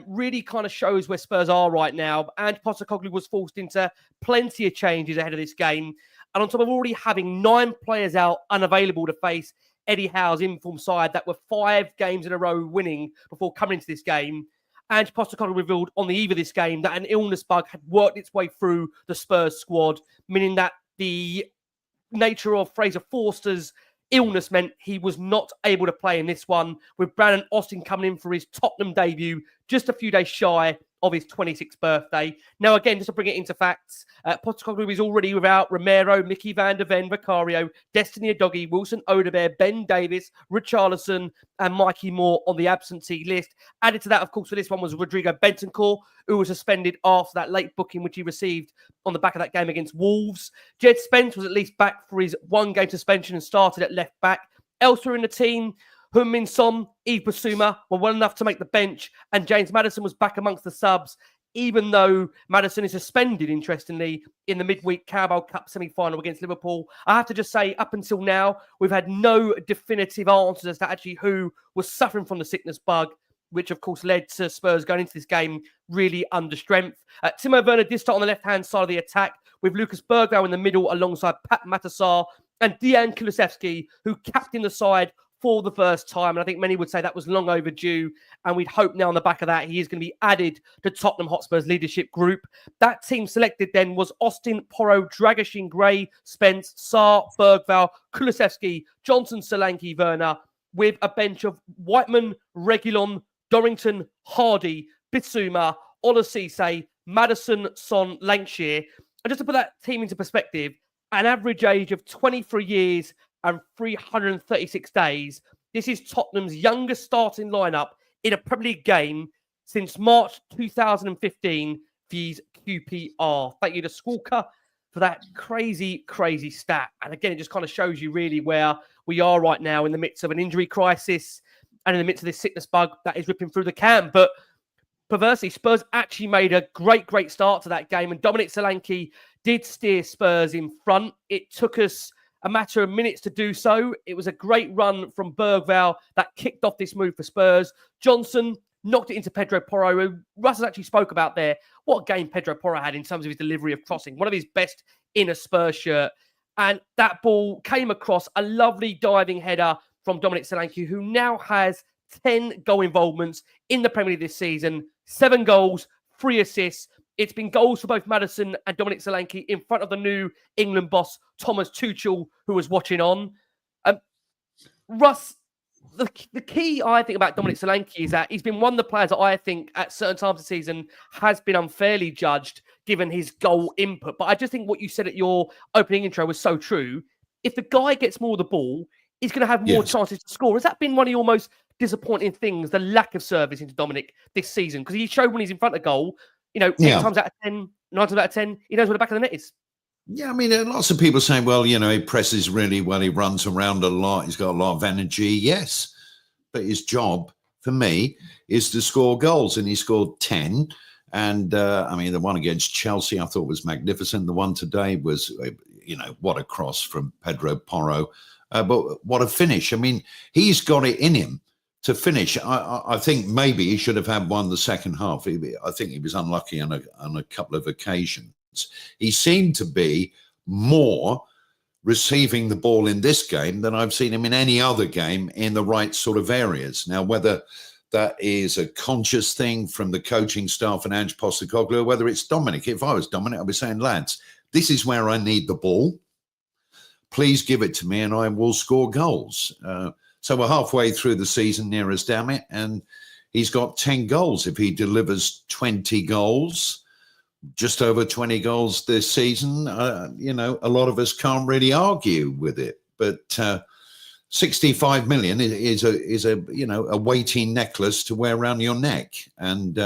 really kind of shows where Spurs are right now. And Postecoglou was forced into plenty of changes ahead of this game. And on top of already having 9 players out unavailable to face Eddie Howe's informed side that were 5 games in a row winning before coming into this game, Ange Postecoglou revealed on the eve of this game that an illness bug had worked its way through the Spurs squad, meaning that the nature of Fraser Forster's illness meant he was not able to play in this one, with Brandon Austin coming in for his Tottenham debut just a few days shy of his 26th birthday. Now, again, just to bring it into facts, Postecoglou is already without Romero, Mickey van der Ven, Vicario, Destiny Udogie, Wilson Odebear, Ben Davis, Richarlison, and Mikey Moore on the absentee list. Added to that, of course, for this one was Rodrigo Bentancur, who was suspended after that late booking, which he received on the back of that game against Wolves. Jed Spence was at least back for his one-game suspension and started at left back. Elsewhere in the team, Heung-min Son, Yves Bissouma were well enough to make the bench, and James Maddison was back amongst the subs, even though Maddison is suspended, interestingly, in the midweek Carabao Cup semi-final against Liverpool. I have to just say, up until now, we've had no definitive answers as to actually who was suffering from the sickness bug, which, of course, led to Spurs going into this game really under strength. Timo Werner did start on the left-hand side of the attack, with Lucas Bergvall in the middle alongside Pape Sarr and Dejan Kulusevski, who captained the side for the first time. And I think many would say that was long overdue. And we'd hope now on the back of that, he is going to be added to Tottenham Hotspur's leadership group. That team selected then was Austin, Porro, Dragusin, Gray, Spence, Sarr, Bergvall, Kulusevski, Johnson, Solanke, Werner, with a bench of Whiteman, Reguilon, Dorrington, Hardy, Bissouma, Olasise, Maddison, Son, Lancashire. And just to put that team into perspective, an average age of 23 years and 336 days. This is Tottenham's youngest starting lineup in a Premier League game since March 2015 vs QPR. Thank you to Squawker for that crazy, crazy stat. And again, it just kind of shows you really where we are right now in the midst of an injury crisis and in the midst of this sickness bug that is ripping through the camp. But perversely, Spurs actually made a great, great start to that game. And Dominic Solanke did steer Spurs in front. It took us a matter of minutes to do so. It was a great run from Bergvall that kicked off this move for Spurs. Johnson knocked it into Pedro Porro, who Russ has actually spoke about there. What game Pedro Porro had in terms of his delivery of crossing. One of his best in a Spurs shirt. And that ball came across a lovely diving header from Dominic Solanke, who now has 10 goal involvements in the Premier League this season. 7 goals, 3 assists. It's been goals for both Maddison and Dominic Solanke in front of the new England boss, Thomas Tuchel, who was watching on. Russ, the key, I think, about Dominic Solanke is that he's been one of the players that I think at certain times of the season has been unfairly judged given his goal input. But I just think what you said at your opening intro was so true. If the guy gets more of the ball, he's going to have more chances to score. Has that been one of your most disappointing things, the lack of service into Dominic this season? Because he showed when he's in front of goal, 8 times out of 10, 9 times out of 10, he knows where the back of the net is. Yeah, I mean, lots of people saying, well, he presses really well, he runs around a lot, he's got a lot of energy. Yes, but his job, for me, is to score goals, and he scored 10. And, the one against Chelsea I thought was magnificent. The one today was, what a cross from Pedro Porro. But what a finish. I mean, he's got it in him to finish. I think maybe he should have had one the second half. I think he was unlucky on a couple of occasions. He seemed to be more receiving the ball in this game than I've seen him in any other game in the right sort of areas. Now, whether that is a conscious thing from the coaching staff and Ange Postecoglou, whether it's Dominic. If I was Dominic, I'd be saying, lads, this is where I need the ball. Please give it to me and I will score goals. So we're halfway through the season, near as damn it, and he's got 10 goals. If he delivers 20 goals, just over 20 goals this season, a lot of us can't really argue with it. But 65 million is a weighty necklace to wear around your neck. And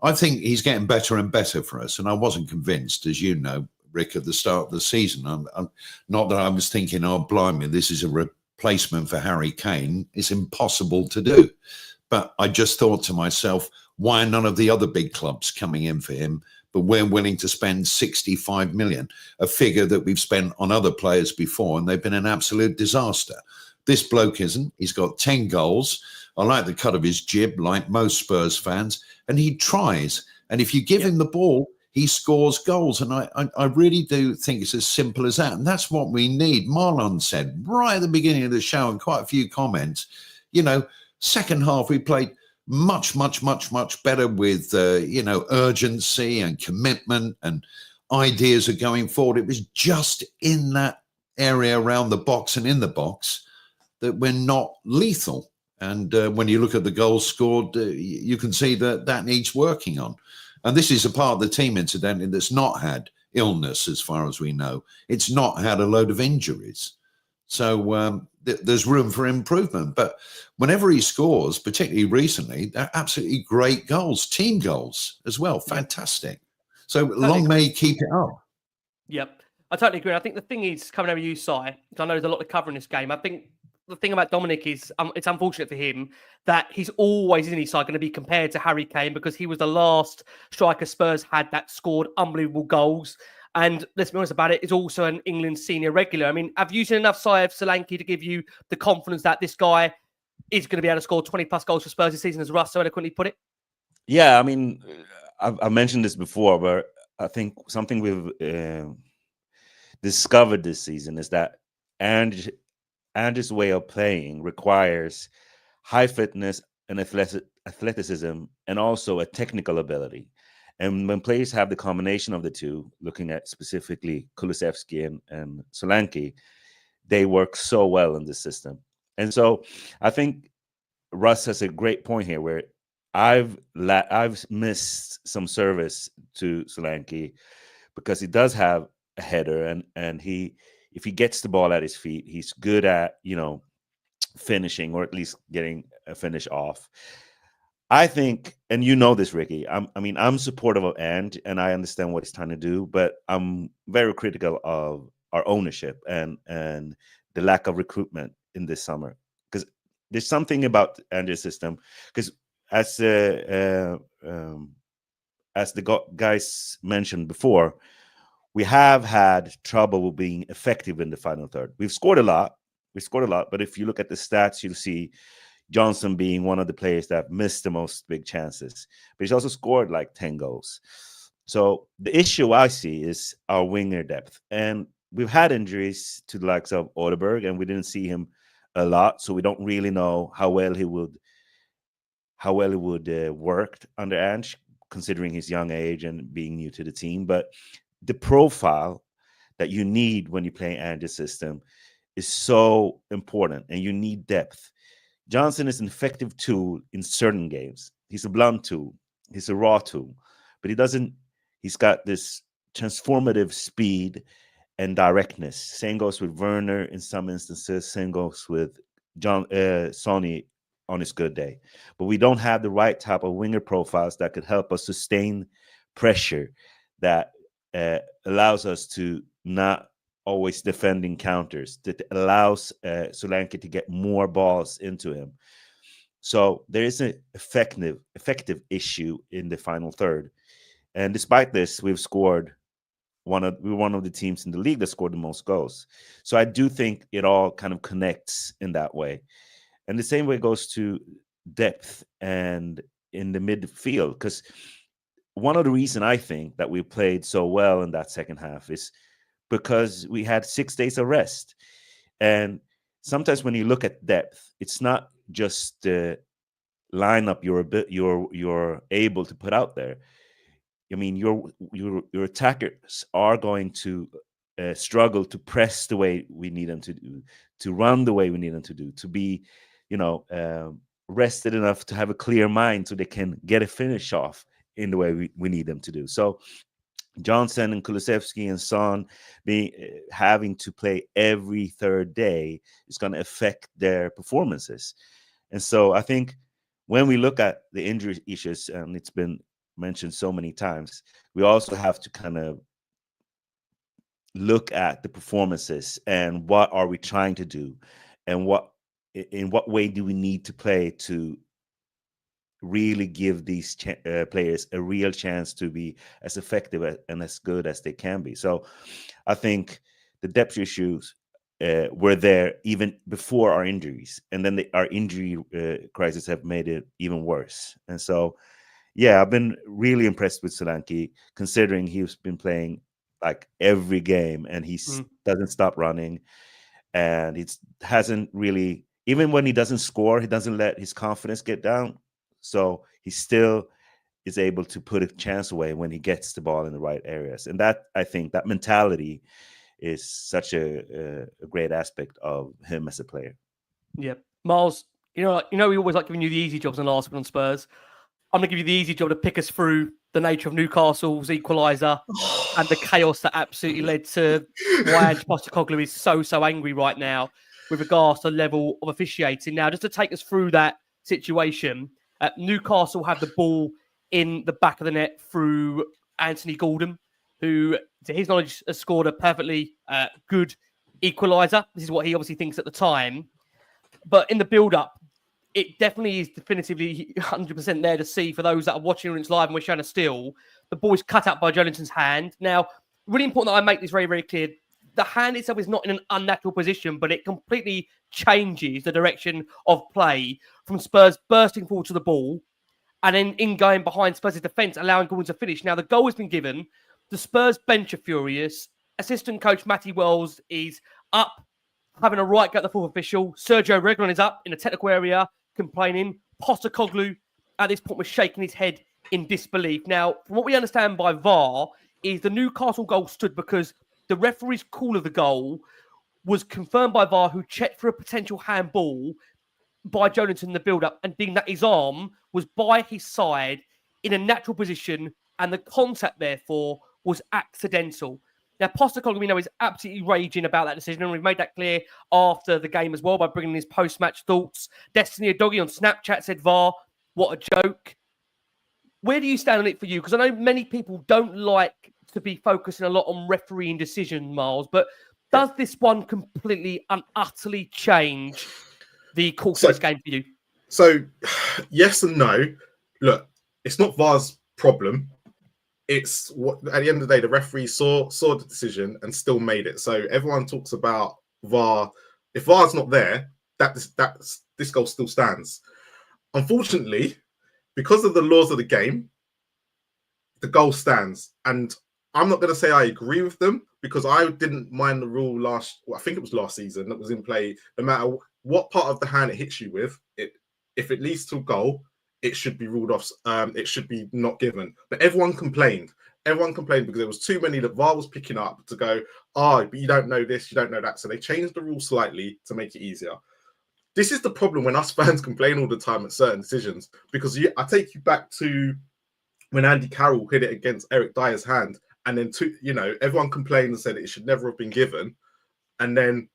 I think he's getting better and better for us. And I wasn't convinced, as you know, Rick, at the start of the season. I'm not that I was thinking, oh, blimey, this is a replacement for Harry Kane. It's impossible to do. But I just thought to myself, why are none of the other big clubs coming in for him? But we're willing to spend 65 million, a figure that we've spent on other players before, and they've been an absolute disaster. This bloke isn't. He's got 10 goals. I like the cut of his jib, like most Spurs fans, and he tries. And if you give him the ball, he scores goals. And I really do think it's as simple as that. And that's what we need. Marlon said right at the beginning of the show, and quite a few comments, second half we played much better with, urgency and commitment, and ideas are going forward. It was just in that area around the box and in the box that we're not lethal. And when you look at the goals scored, you can see that needs working on. And this is a part of the team, incidentally, that's not had illness, as far as we know. It's not had a load of injuries. So there's room for improvement. But whenever he scores, particularly recently, they're absolutely great goals, team goals as well. Fantastic. So long may he keep it up. Yep, I totally agree. I think the thing is, coming over you, Si, I know there's a lot to cover in this game. I think the thing about Dominic is it's unfortunate for him that he's always in his side going to be compared to Harry Kane because he was the last striker Spurs had that scored unbelievable goals. And let's be honest about it, is also an England senior regular. I mean, have you seen enough, Si, of Solanke to give you the confidence that this guy is going to be able to score 20 plus goals for Spurs this season, as Russ so eloquently put it? Yeah, I mean, I mentioned this before, but I think something we've discovered this season is that Ange's way of playing requires high fitness and athleticism and also a technical ability. And when players have the combination of the two, looking at specifically Kulusevski and Solanke, they work so well in this system. And so I think Russ has a great point here where I've missed some service to Solanke because he does have a header and if he gets the ball at his feet, he's good at, finishing or at least getting a finish off. I think, and you know this, Ricky, I'm supportive of Ange and I understand what he's trying to do, but I'm very critical of our ownership and the lack of recruitment in this summer. Because there's something about Ange's system, because as the guys mentioned before, we have had trouble with being effective in the final third. We've scored a lot, but if you look at the stats, you'll see Johnson being one of the players that missed the most big chances. But he's also scored like 10 goals. So the issue I see is our winger depth. And we've had injuries to the likes of Odeberg, and we didn't see him a lot. So we don't really know how well he would work under Ange, considering his young age and being new to the team. But the profile that you need when you play Ange's system is so important, and you need depth. Johnson is an effective tool in certain games. He's a blunt tool. He's a raw tool. But he's got this transformative speed and directness. Same goes with Werner in some instances. Same goes with Sonny on his good day. But we don't have the right type of winger profiles that could help us sustain pressure that allows us to not always defend encounters, that allows Solanke to get more balls into him. So there is an effective issue in the final third. And despite this, we're one of the teams in the league that scored the most goals. So I do think it all kind of connects in that way. And the same way goes to depth and in the midfield, because one of the reasons I think that we played so well in that second half is because we had 6 days of rest. And sometimes when you look at depth, it's not just the lineup you're able to put out there. I mean, your attackers are going to struggle to press the way we need them to do, to run the way we need them to do, to be, rested enough to have a clear mind so they can get a finish off in the way we need them to do. So Johnson and Kulusevski and Son having to play every third day is going to affect their performances. And so I think when we look at the injury issues, and it's been mentioned so many times, we also have to kind of look at the performances and what are we trying to do and in what way do we need to play to really give these players a real chance to be as effective and as good as they can be. So I think the depth issues were there even before our injuries, and then our injury crisis have made it even worse. And so, yeah, I've been really impressed with Solanke, considering he's been playing like every game and he doesn't stop running, and it hasn't really, even when he doesn't score, he doesn't let his confidence get down. So he still is able to put a chance away when he gets the ball in the right areas. And that, I think, that mentality is such a great aspect of him as a player. Yeah. Miles, We always like giving you the easy jobs on last one on Spurs. I'm going to give you the easy job to pick us through the nature of Newcastle's equaliser and the chaos that absolutely led to why Ange Postecoglou is so angry right now with regards to the level of officiating. Now, just to take us through that situation, Newcastle have the ball in the back of the net through Anthony Gordon, who, to his knowledge, has scored a perfectly good equaliser. This is what he obviously thinks at the time. But in the build-up, it definitely is definitively 100% there to see for those that are watching it live and we're showing a still. The ball is cut out by Joelinton's hand. Now, really important that I make this very, very clear. The hand itself is not in an unnatural position, but it completely changes the direction of play from Spurs bursting forward to the ball and then in going behind Spurs' defence, allowing Gordon to finish. Now, the goal has been given. The Spurs bench are furious. Assistant coach Matty Wells is up, having a right go at the fourth official. Sergio Reguilon is up in the technical area, complaining. Postecoglou, at this point, was shaking his head in disbelief. Now, from what we understand by VAR, is the Newcastle goal stood because the referee's call of the goal was confirmed by VAR, who checked for a potential handball by Joelinton in the build-up and deemed that his arm was by his side in a natural position and the contact, therefore, was accidental. Now, Postecoglou, we know, is absolutely raging about that decision, and we've made that clear after the game as well by bringing his post-match thoughts. Destiny Doggy on Snapchat said, VAR, what a joke. Where do you stand on it for you? Because I know many people don't like to be focusing a lot on refereeing decision, Miles, but does this one completely and utterly change the course of this game for you? So, yes and no. Look, it's not VAR's problem. It's what at the end of the day, the referee saw the decision and still made it. So everyone talks about VAR. If VAR's not there, this goal still stands. Unfortunately, because of the laws of the game, the goal stands. And I'm not going to say I agree with them because I didn't mind the rule I think it was last season that was in play. No matter what part of the hand it hits you with, if it leads to a goal, it should be ruled off. It should be not given. But everyone complained. Everyone complained because there was too many that VAR was picking up to go, but you don't know this, you don't know that. So they changed the rule slightly to make it easier. This is the problem when us fans complain all the time at certain decisions, because I take you back to when Andy Carroll hit it against Eric Dyer's hand, and then everyone complained and said it should never have been given. And then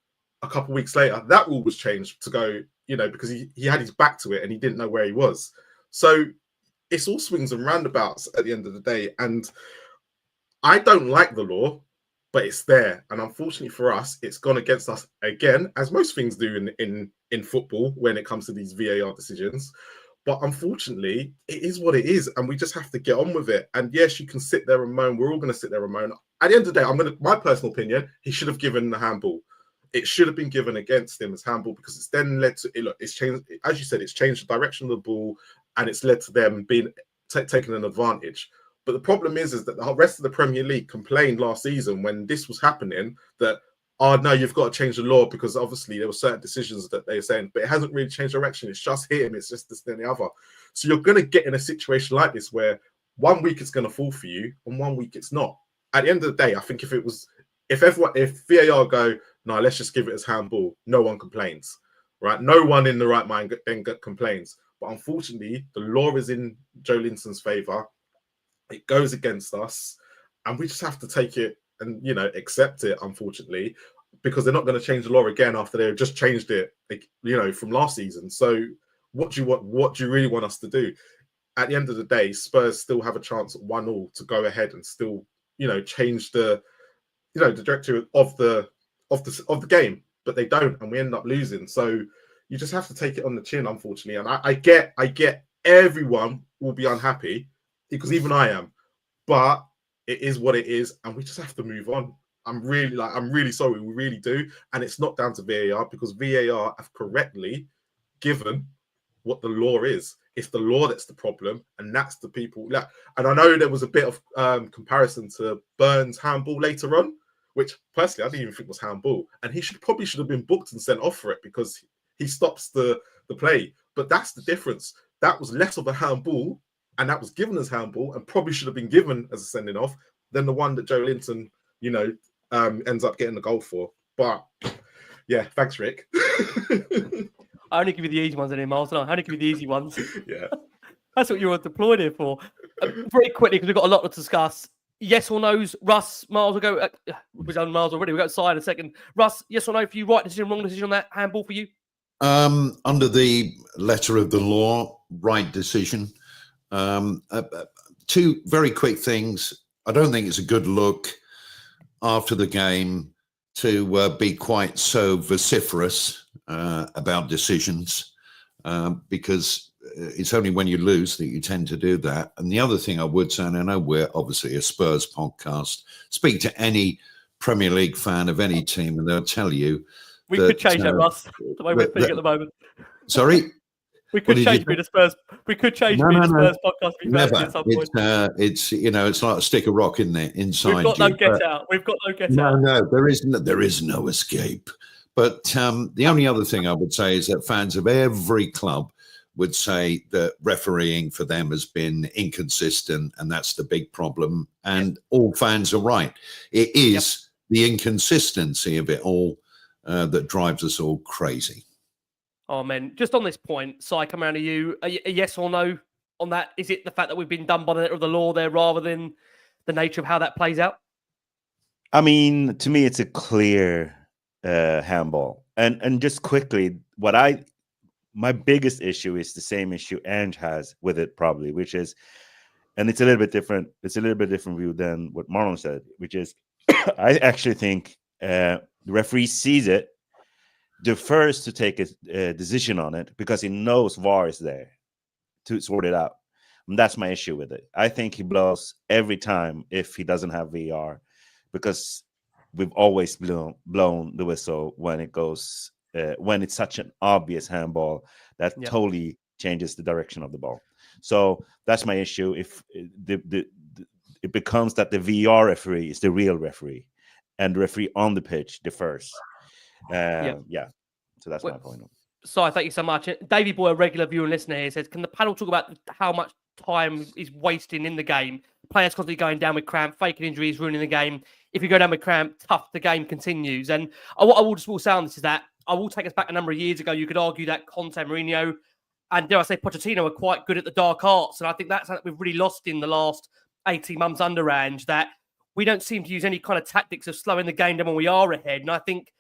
a couple of weeks later, that rule was changed to go, because he had his back to it and he didn't know where he was. So it's all swings and roundabouts at the end of the day. And I don't like the law, but it's there. And unfortunately for us, it's gone against us again, as most things do in football when it comes to these VAR decisions. But unfortunately, it is what it is. And we just have to get on with it. And yes, you can sit there and moan. We're all going to sit there and moan. At the end of the day, my personal opinion, he should have given the handball. It should have been given against him as handball because it's then led to, it's changed, as you said, it's changed the direction of the ball and it's led to them being taking an advantage. But the problem is that the rest of the Premier League complained last season when this was happening that, no, you've got to change the law because obviously there were certain decisions that they were saying, but it hasn't really changed direction. It's just him. It's just this and the other. So you're going to get in a situation like this where 1 week it's going to fall for you and 1 week it's not. At the end of the day, I think if VAR go, no, let's just give it as handball, no one complains, right? No one in the right mind then complains. But unfortunately, the law is in Joelinton's favour. It goes against us, and we just have to take it and accept it. Unfortunately, because they're not going to change the law again after they've just changed it, from last season. So, what do you want? What do you really want us to do? At the end of the day, Spurs still have a chance at 1-1 to go ahead and still, change the, the direction of the game, but they don't, and we end up losing. So you just have to take it on the chin, unfortunately. And I get everyone will be unhappy because even I am, but it is what it is, and we just have to move on. I'm really sorry, we really do, and it's not down to VAR because VAR have correctly given what the law is. It's the law that's the problem, and that's the people. And I know there was a bit of comparison to Burns' handball later on, which personally I didn't even think was handball, and he probably should have been booked and sent off for it because he stops the play. But that's the difference. That was less of a handball, and that was given as handball, and probably should have been given as a sending off than the one that Joelinton, ends up getting the goal for. But yeah, thanks, Rick. I only give you the easy ones, Miles. No, I only give you the easy ones. Yeah. That's what you were deployed here for. Very quickly, because we've got a lot to discuss. Yes or no's? Russ, Miles will go. We've done Miles already. We've got side in a second. Russ, yes or no for you? Right decision, wrong decision on that handball for you? Under the letter of the law, right decision. Two very quick things. I don't think it's a good look after the game to be quite so vociferous about decisions because it's only when you lose that you tend to do that. And the other thing I would say, and I know we're obviously a Spurs podcast, speak to any Premier League fan of any team and they'll tell you we could change that, Russ, the way we're thinking at the moment. Sorry? We could change being a Spurs. We could change being a Spurs podcast. Never. At some point. It's it's like a stick of rock in there inside. We've got no get out. We've got no get out. No, there is no escape. But the only other thing I would say is that fans of every club would say that refereeing for them has been inconsistent, and that's the big problem. And all fans are right. It is the inconsistency of it all that drives us all crazy. Oh, man. Just on this point, Si, come around to you. A yes or no on that? Is it the fact that we've been done by the letter of the law there rather than the nature of how that plays out? I mean, to me, it's a clear handball. And just quickly, my biggest issue is the same issue Ange has with it, probably, which is, and it's a little bit different. It's a little bit different view than what Marlon said, which is, I actually think the referee sees it, defers to take a decision on it because he knows VAR is there to sort it out. And that's my issue with it. I think he blows every time if he doesn't have VAR because we've always blown the whistle when it goes when it's such an obvious handball that totally changes the direction of the ball. So that's my issue. If it becomes that the VAR referee is the real referee and the referee on the pitch defers. So that's my point. So thank you so much. Davey Boy, a regular viewer and listener here, says, can the panel talk about how much time is wasting in the game? Players constantly going down with cramp, faking injuries, ruining the game. If you go down with cramp, tough, the game continues. And what I will say on this is that I will take us back a number of years ago. You could argue that Conte, Mourinho, and dare I say Pochettino were quite good at the dark arts. And I think that's something we've really lost in the last 18 months under Ange, that we don't seem to use any kind of tactics of slowing the game down when we are ahead. And I think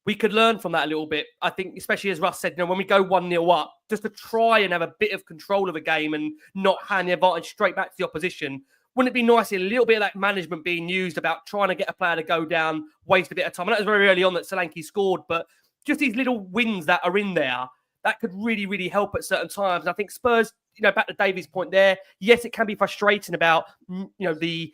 we could learn from that a little bit. I think, especially as Russ said, when we go 1-0 up, just to try and have a bit of control of the game and not hand the advantage straight back to the opposition. Wouldn't it be nice, a little bit of that management being used about trying to get a player to go down, waste a bit of time? And that was very early on that Solanke scored, but just these little wins that are in there, that could really, really help at certain times. And I think Spurs, back to Davies' point there, yes, it can be frustrating about, the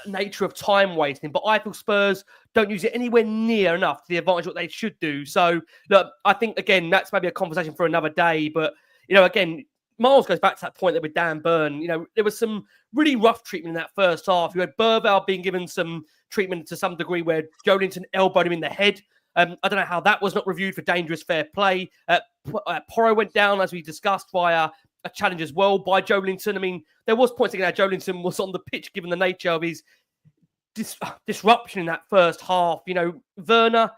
nature of time wasting, but I feel Spurs don't use it anywhere near enough to the advantage what they should do. So look, I think again that's maybe a conversation for another day, but again, Miles goes back to that point there with Dan Burn. There was some really rough treatment in that first half. You had Bergvall being given some treatment to some degree where Joelinton elbowed him in the head. I don't know how that was not reviewed for dangerous fair play. Porro went down, as we discussed, via a challenge as well by Joelinton. I mean, there was points again that Joelinton was on the pitch given the nature of his disruption in that first half. Werner,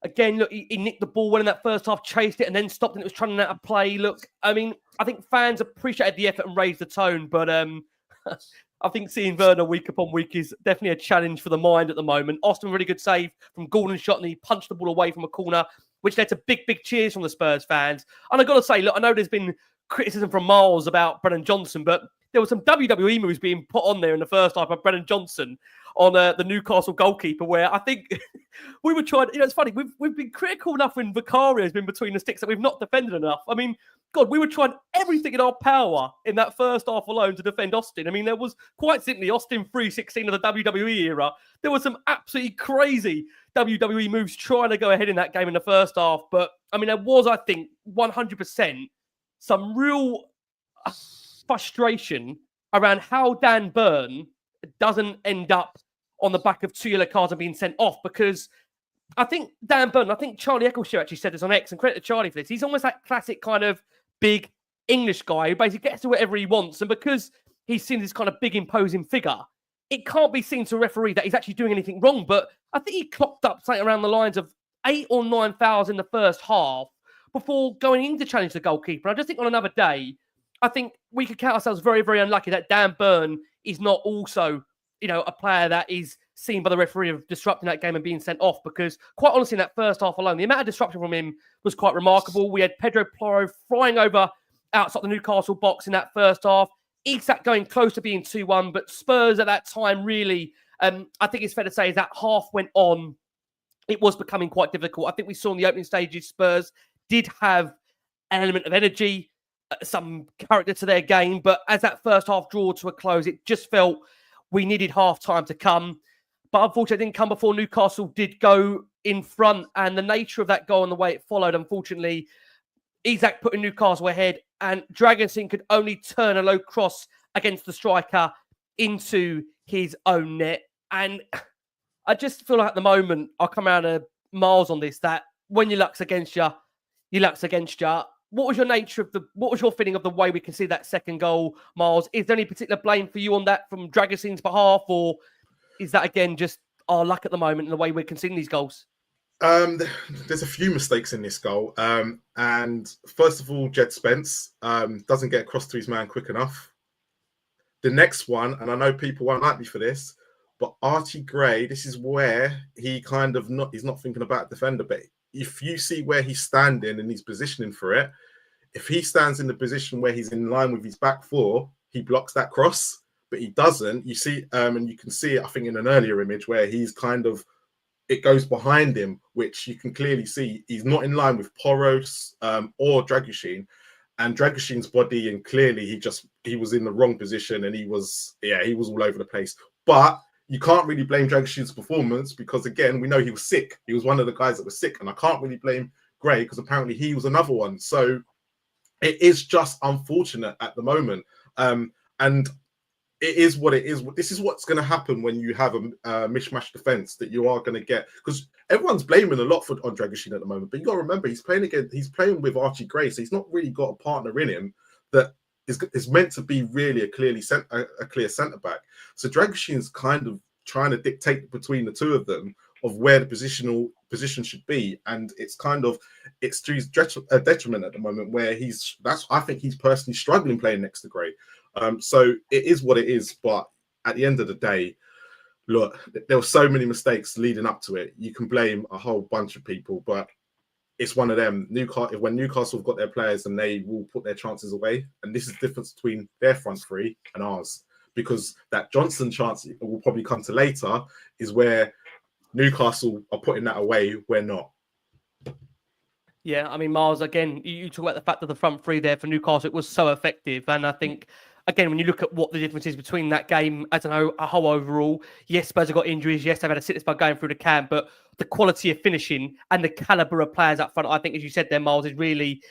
again, look, he nicked the ball well in that first half, chased it and then stopped and it was trying out of play. Look, I mean, I think fans appreciated the effort and raised the tone, but I think seeing Werner week upon week is definitely a challenge for the mind at the moment. Austin, really good save from Gordon shot and he punched the ball away from a corner, which led to big cheers from the Spurs fans. And I've got to say, look, I know there's been criticism from Miles about Brennan Johnson, but there were some WWE moves being put on there in the first half by Brennan Johnson on the Newcastle goalkeeper, where I think we were trying. It's funny, we've been critical enough when Vicario has been between the sticks that we've not defended enough. I mean, God, we were trying everything in our power in that first half alone to defend Austin. I mean, there was quite simply Austin 316 of the WWE era. There was some absolutely crazy WWE moves trying to go ahead in that game in the first half, but I mean, there was, I think, 100%. Some real frustration around how Dan Burn doesn't end up on the back of 2 yellow cards and being sent off, because I think Dan Burn, I think Charlie Eccleshare actually said this on X, and credit to Charlie for this. He's almost that classic kind of big English guy who basically gets to whatever he wants, and because he's seen this kind of big imposing figure, it can't be seen to a referee that he's actually doing anything wrong. But I think he clocked up something around the lines of 8 or 9 fouls in the first half before going in to challenge the goalkeeper. I just think on another day, I think we could count ourselves very, very unlucky that Dan Burn is not also, a player that is seen by the referee of disrupting that game and being sent off, because quite honestly, in that first half alone, the amount of disruption from him was quite remarkable. We had Pedro Porro flying over outside the Newcastle box in that first half. Isak going close to being 2-1, but Spurs at that time really, I think it's fair to say, as that half went on, it was becoming quite difficult. I think we saw in the opening stages, Spurs did have an element of energy, some character to their game, but as that first half drew to a close, it just felt we needed half time to come. But unfortunately, it didn't come before Newcastle did go in front, and the nature of that goal and the way it followed, unfortunately, Isak putting Newcastle ahead, and Dragusin could only turn a low cross against the striker into his own net. And I just feel like at the moment, I'll come around to Miles on this, that when your luck's against you, your luck's against you. What was your feeling of the way we can see that second goal, Miles? Is there any particular blame for you on that from Dragusin's behalf, or is that again just our luck at the moment and the way we're conceding these goals? There's a few mistakes in this goal. And first of all, Jed Spence doesn't get across to his man quick enough. The next one, and I know people won't like me for this, but Archie Gray, this is where he he's not thinking about defender, but if you see where he's standing and he's positioning for it, if he stands in the position where he's in line with his back four, he blocks that cross, but he doesn't. You see, and you can see it, I think, in an earlier image where he's it goes behind him, which you can clearly see he's not in line with Porro or Dragusin, and Dragusin's body, and clearly he was in the wrong position, and he was all over the place. But you can't really blame Dragusin's performance because, again, we know he was sick. He was one of the guys that was sick, and I can't really blame Gray because apparently he was another one. So it is just unfortunate at the moment. And it is what it is. This is what's going to happen when you have a mishmash defense, that you are going to get, because everyone's blaming a lot on Dragusin at the moment. But you got to remember, he's playing with Archie Gray, so he's not really got a partner in him that is meant to be really a clear centre back. So Dragusin's kind of trying to dictate between the two of them of where the position should be, and it's to his detriment at the moment, where I think he's personally struggling playing next to Gray. So it is what it is, but at the end of the day, look, there were so many mistakes leading up to it. You can blame a whole bunch of people, but it's one of them. When Newcastle have got their players, and they will put their chances away, and this is the difference between their front three and ours, because that Johnson chance will probably come to later is where Newcastle are putting that away, we're not. Yeah, I mean, Miles, again, you talk about the fact that the front three there for Newcastle, it was so effective, and I think, again, when you look at what the difference is between that game, I don't know, a whole overall, yes, Spurs have got injuries, yes, they've had a sickness by going through the camp, but the quality of finishing and the calibre of players up front, I think, as you said there, Miles, is really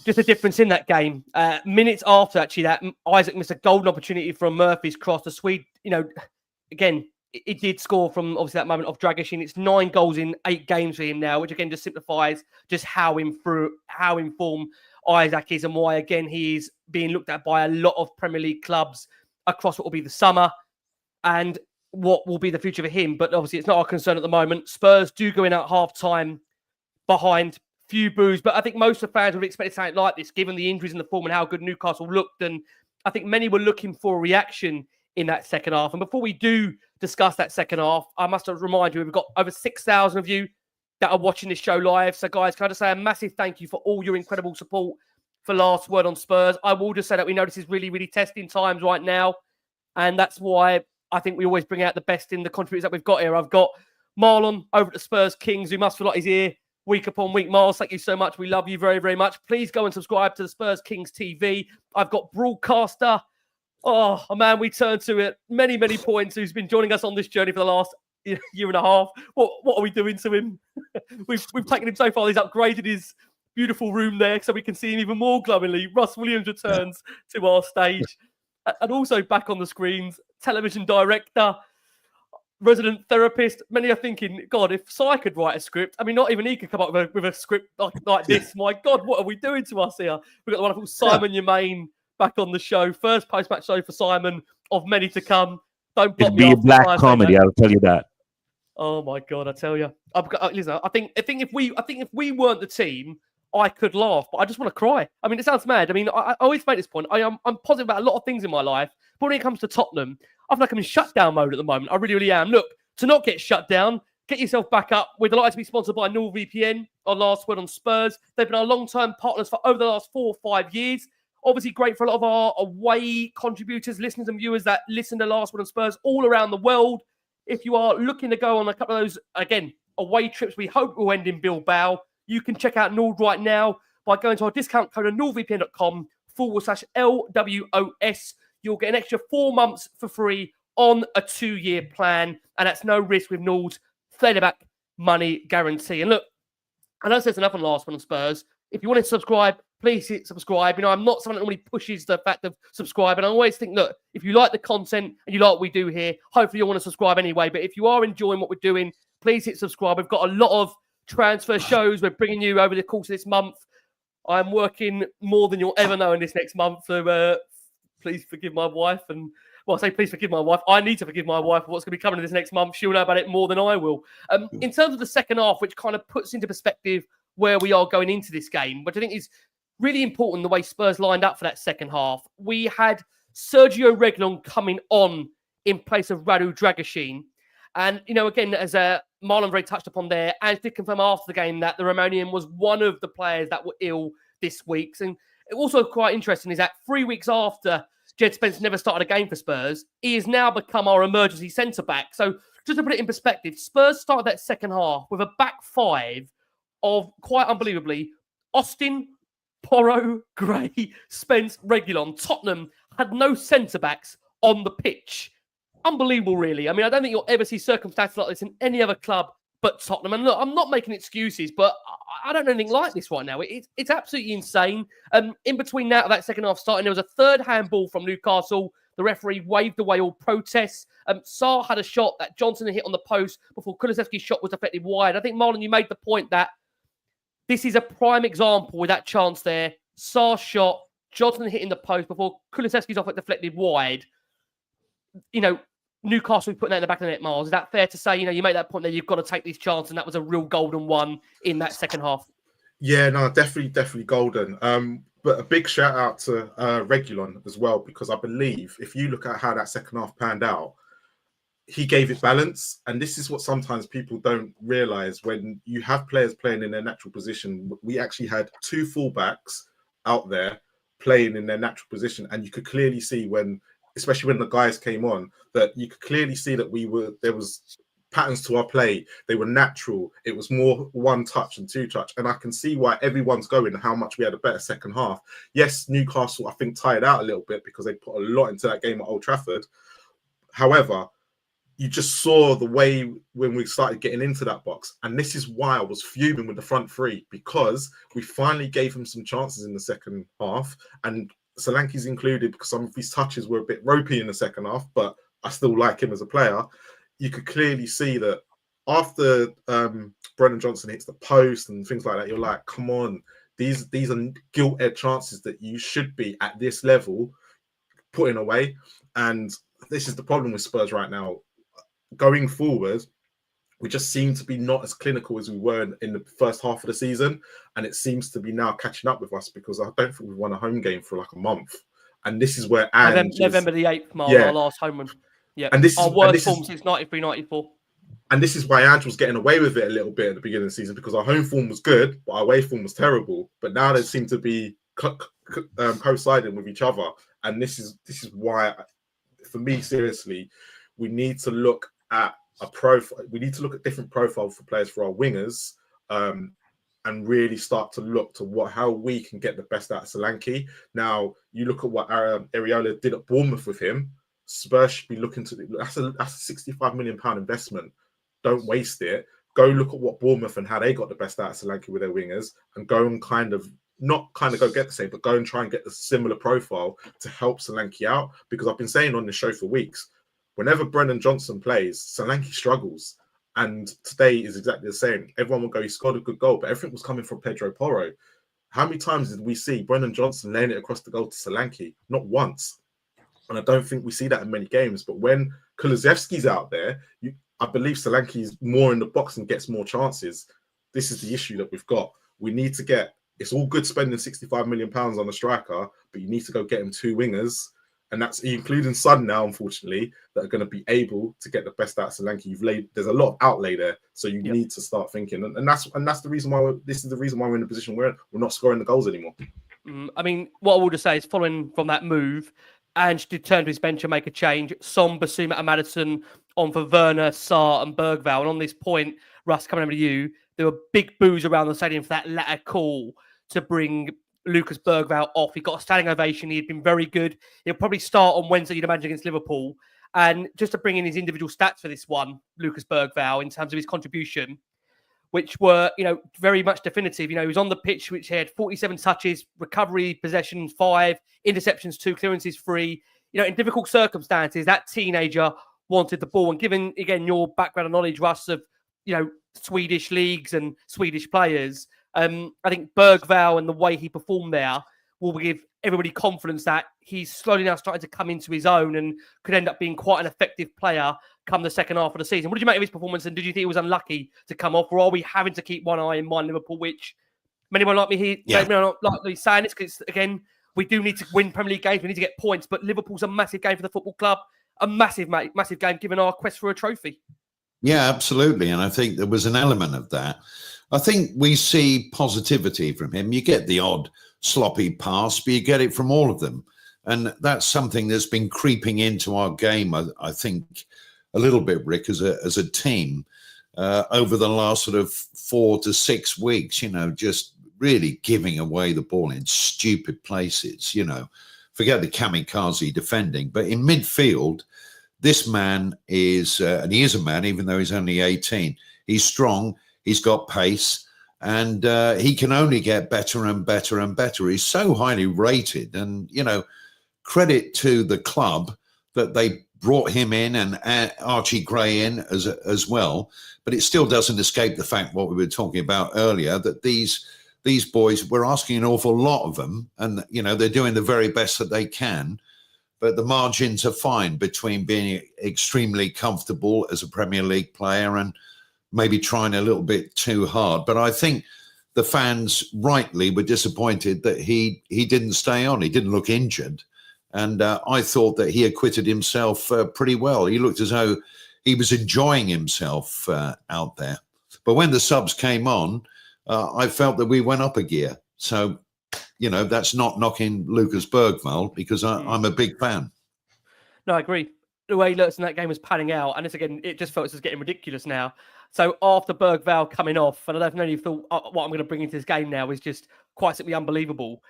just a difference in that game. Minutes after, actually, that Isak missed a golden opportunity from Murphy's cross. The Swede, again, it did score from, obviously, that moment of Dragusin. It's 9 goals in 8 games for him now, which, again, just simplifies just how in form Isak is, and why, again, he's being looked at by a lot of Premier League clubs across what will be the summer and what will be the future for him. But obviously, it's not our concern at the moment. Spurs do go in at half-time behind, few boos, but I think most of the fans would have expected something like this, given the injuries in the form and how good Newcastle looked. And I think many were looking for a reaction in that second half. And before we do discuss that second half, I must remind you, we've got over 6,000 of you that are watching this show live. So, guys, can I just say a massive thank you for all your incredible support for Last Word on Spurs. I will just say that we know this is really, really testing times right now. And that's why I think we always bring out the best in the contributors that we've got here. I've got Marlon over at the Spurs Kings, who must feel like he's here week upon week. Miles, thank you so much. We love you very, very much. Please go and subscribe to the Spurs Kings TV. I've got Broadcaster. Oh, a man we turn to at many, many points, who's been joining us on this journey for the last year and a half. What are we doing to him? We've taken him so far. He's upgraded his beautiful room there so we can see him even more glowingly. Russ Williams returns to our stage. And also back on the screens, television director, resident therapist. Many are thinking, God, if Si could write a script, I mean, not even he could come up with a script like this. My God, what are we doing to us here? We've got the wonderful Simon Yemaine back on the show. First post-match show for Simon, of many to come. Don't pop It'd be a black comedy, I'll tell you that. Oh my God, I tell you. Listen, I think if we weren't the team, I could laugh, but I just want to cry. I mean, it sounds mad. I mean, I always make this point. I'm positive about a lot of things in my life, but when it comes to Tottenham, I feel like I'm in shutdown mode at the moment. I really, really am. Look, to not get shut down, get yourself back up. We're delighted to be sponsored by NordVPN, our last word on Spurs. They've been our long-term partners for over the last 4 or 5 years. Obviously great for a lot of our away contributors, listeners and viewers that listen to Last Word on Spurs all around the world. If you are looking to go on a couple of those, again, away trips we hope will end in Bilbao, you can check out Nord right now by going to our discount code at nordvpn.com/LWOS. You'll get an extra 4 months for free on a 2-year plan, and that's no risk with Nord's back money guarantee. And look, I know there's enough on Last One on Spurs. If you want to subscribe, please hit subscribe. You know, I'm not someone that normally pushes the fact of subscribe, and I always think, look, if you like the content and you like what we do here, hopefully you'll want to subscribe anyway. But if you are enjoying what we're doing, please hit subscribe. We've got a lot of transfer shows we're bringing you over the course of this month. I'm working more than you'll ever know in this next month, so please forgive my wife. And well, I say please forgive my wife. I need to forgive my wife for what's going to be coming in this next month. She'll know about it more than I will. In terms of the second half, which kind of puts into perspective where we are going into this game, which I think is really important, the way Spurs lined up for that second half. We had Sergio Reguilon coming on in place of Radu Dragusin. And, you know, again, as Marlon very touched upon there, Ange did confirm after the game that the Romanian was one of the players that were ill this week. And also quite interesting is that 3 weeks after Jed Spence never started a game for Spurs, he has now become our emergency centre-back. So just to put it in perspective, Spurs started that second half with a back five of, quite unbelievably, Austin, Porro, Gray, Spence, Reguilon. Tottenham had no centre-backs on the pitch. Unbelievable, really. I mean, I don't think you'll ever see circumstances like this in any other club but Tottenham. And look, I'm not making excuses, but I don't know anything like this right now. It's absolutely insane. In between that second half starting, there was a third handball from Newcastle. The referee waved away all protests. Sarr had a shot that Johnson hit on the post before Kulusevski's shot was deflected wide. I think, Marlon, you made the point that this is a prime example with that chance there. Sarr shot, Johnson hitting the post before Kulusevski's off it deflected wide. You know, Newcastle putting that in the back of the net, Miles. Is that fair to say? You know, you make that point there, you've got to take these chances, and that was a real golden one in that second half. Yeah, no, definitely golden. But a big shout out to Reguilon as well, because I believe if you look at how that second half panned out, he gave it balance. And this is what sometimes people don't realise when you have players playing in their natural position. We actually had 2 fullbacks out there playing in their natural position, and you could clearly see when, especially when the guys came on, that you could clearly see that there was patterns to our play. They were natural. It was more 1 touch and 2 touch. And I can see why everyone's going and how much we had a better second half. Yes, Newcastle, I think, tired out a little bit because they put a lot into that game at Old Trafford. However, you just saw the way when we started getting into that box. And this is why I was fuming with the front three, because we finally gave him some chances in the second half. And Solanke's included because some of his touches were a bit ropey in the second half, but I still like him as a player. You could clearly see that after Brennan Johnson hits the post and things like that, you're like, come on, these are gilt-edged chances that you should be at this level putting away. And this is the problem with Spurs right now. Going forward, we just seem to be not as clinical as we were in the first half of the season. And it seems to be now catching up with us because I don't think we've won a home game for like a month. And this is where Ange November the 8th, Mark, our last home win. Yeah, and this our is worst form since 93-94. And this is why Ange was getting away with it a little bit at the beginning of the season, because our home form was good, but our away form was terrible. But now they seem to be coinciding with each other. And this is why, for me, seriously, we need to look at a profile. We need to look at different profiles for players for our wingers, and really start to look to how we can get the best out of Solanke. Now, you look at what Areola did at Bournemouth with him. Spurs should be looking to that's a £65 million investment. Don't waste it. Go look at what Bournemouth and how they got the best out of Solanke with their wingers, and go and not go get the same, but go and try and get the similar profile to help Solanke out. Because I've been saying on the show for weeks, whenever Brennan Johnson plays, Solanke struggles. And today is exactly the same. Everyone will go, he scored a good goal, but everything was coming from Pedro Porro. How many times did we see Brennan Johnson laying it across the goal to Solanke? Not once. And I don't think we see that in many games. But when Kulusevski's out there, I believe Solanke's more in the box and gets more chances. This is the issue that we've got. We need to get it's all good spending £65 million on a striker, but you need to go get him 2 wingers. And that's including Son now, unfortunately, that are going to be able to get the best out of Solanke. There's a lot of outlay there, so you need to start thinking, and that's the reason why this is the reason why we're in a position where we're not scoring the goals anymore. I mean, what I will just say is, following from that move, Ange did turn to his bench and make a change. Son, Basuma, and Maddison on for Werner, Sarr, and Bergvall. And on this point, Russ, coming over to you, there were big boos around the stadium for that latter call to bring Lucas Bergvall off. He got a standing ovation. He had been very good. He'll probably start on Wednesday, you'd imagine, against Liverpool. And just to bring in his individual stats for this one, Lucas Bergvall, in terms of his contribution, which were, very much definitive. He was on the pitch, which had 47 touches, recovery, possession 5, interceptions 2, clearances 3. In difficult circumstances, that teenager wanted the ball. And given, again, your background and knowledge, Russ, of, Swedish leagues and Swedish players, I think Bergvall and the way he performed there will give everybody confidence that he's slowly now starting to come into his own and could end up being quite an effective player come the second half of the season. What did you make of his performance, and did you think he was unlucky to come off, or are we having to keep one eye in mind Liverpool, which many won't like me here, maybe not like me saying this, because, again, we do need to win Premier League games, we need to get points, but Liverpool's a massive game for the football club, a massive game given our quest for a trophy. Yeah, absolutely. And I think there was an element of that. I think we see positivity from him. You get the odd sloppy pass, but you get it from all of them. And that's something that's been creeping into our game, I think, a little bit, Rick, as a team over the last sort of 4 to 6 weeks, just really giving away the ball in stupid places, forget the kamikaze defending. But in midfield, this man is, and he is a man, even though he's only 18, he's strong, he's got pace, and he can only get better and better and better. He's so highly rated, and, credit to the club that they brought him in and Archie Gray in as well. But it still doesn't escape the fact, what we were talking about earlier, that these boys, we're asking an awful lot of them, and, they're doing the very best that they can. But the margins are fine between being extremely comfortable as a Premier League player and maybe trying a little bit too hard. But I think the fans rightly were disappointed that he didn't stay on. He didn't look injured. And I thought that he acquitted himself pretty well. He looked as though he was enjoying himself out there. But when the subs came on, I felt that we went up a gear. So, that's not knocking Lucas Bergvall, because I'm a big fan. No, I agree. The way he looks in that game was panning out. And it just felt it's getting ridiculous now. So after Bergvall coming off, and I don't know if you thought, what I'm going to bring into this game now is just quite simply unbelievable.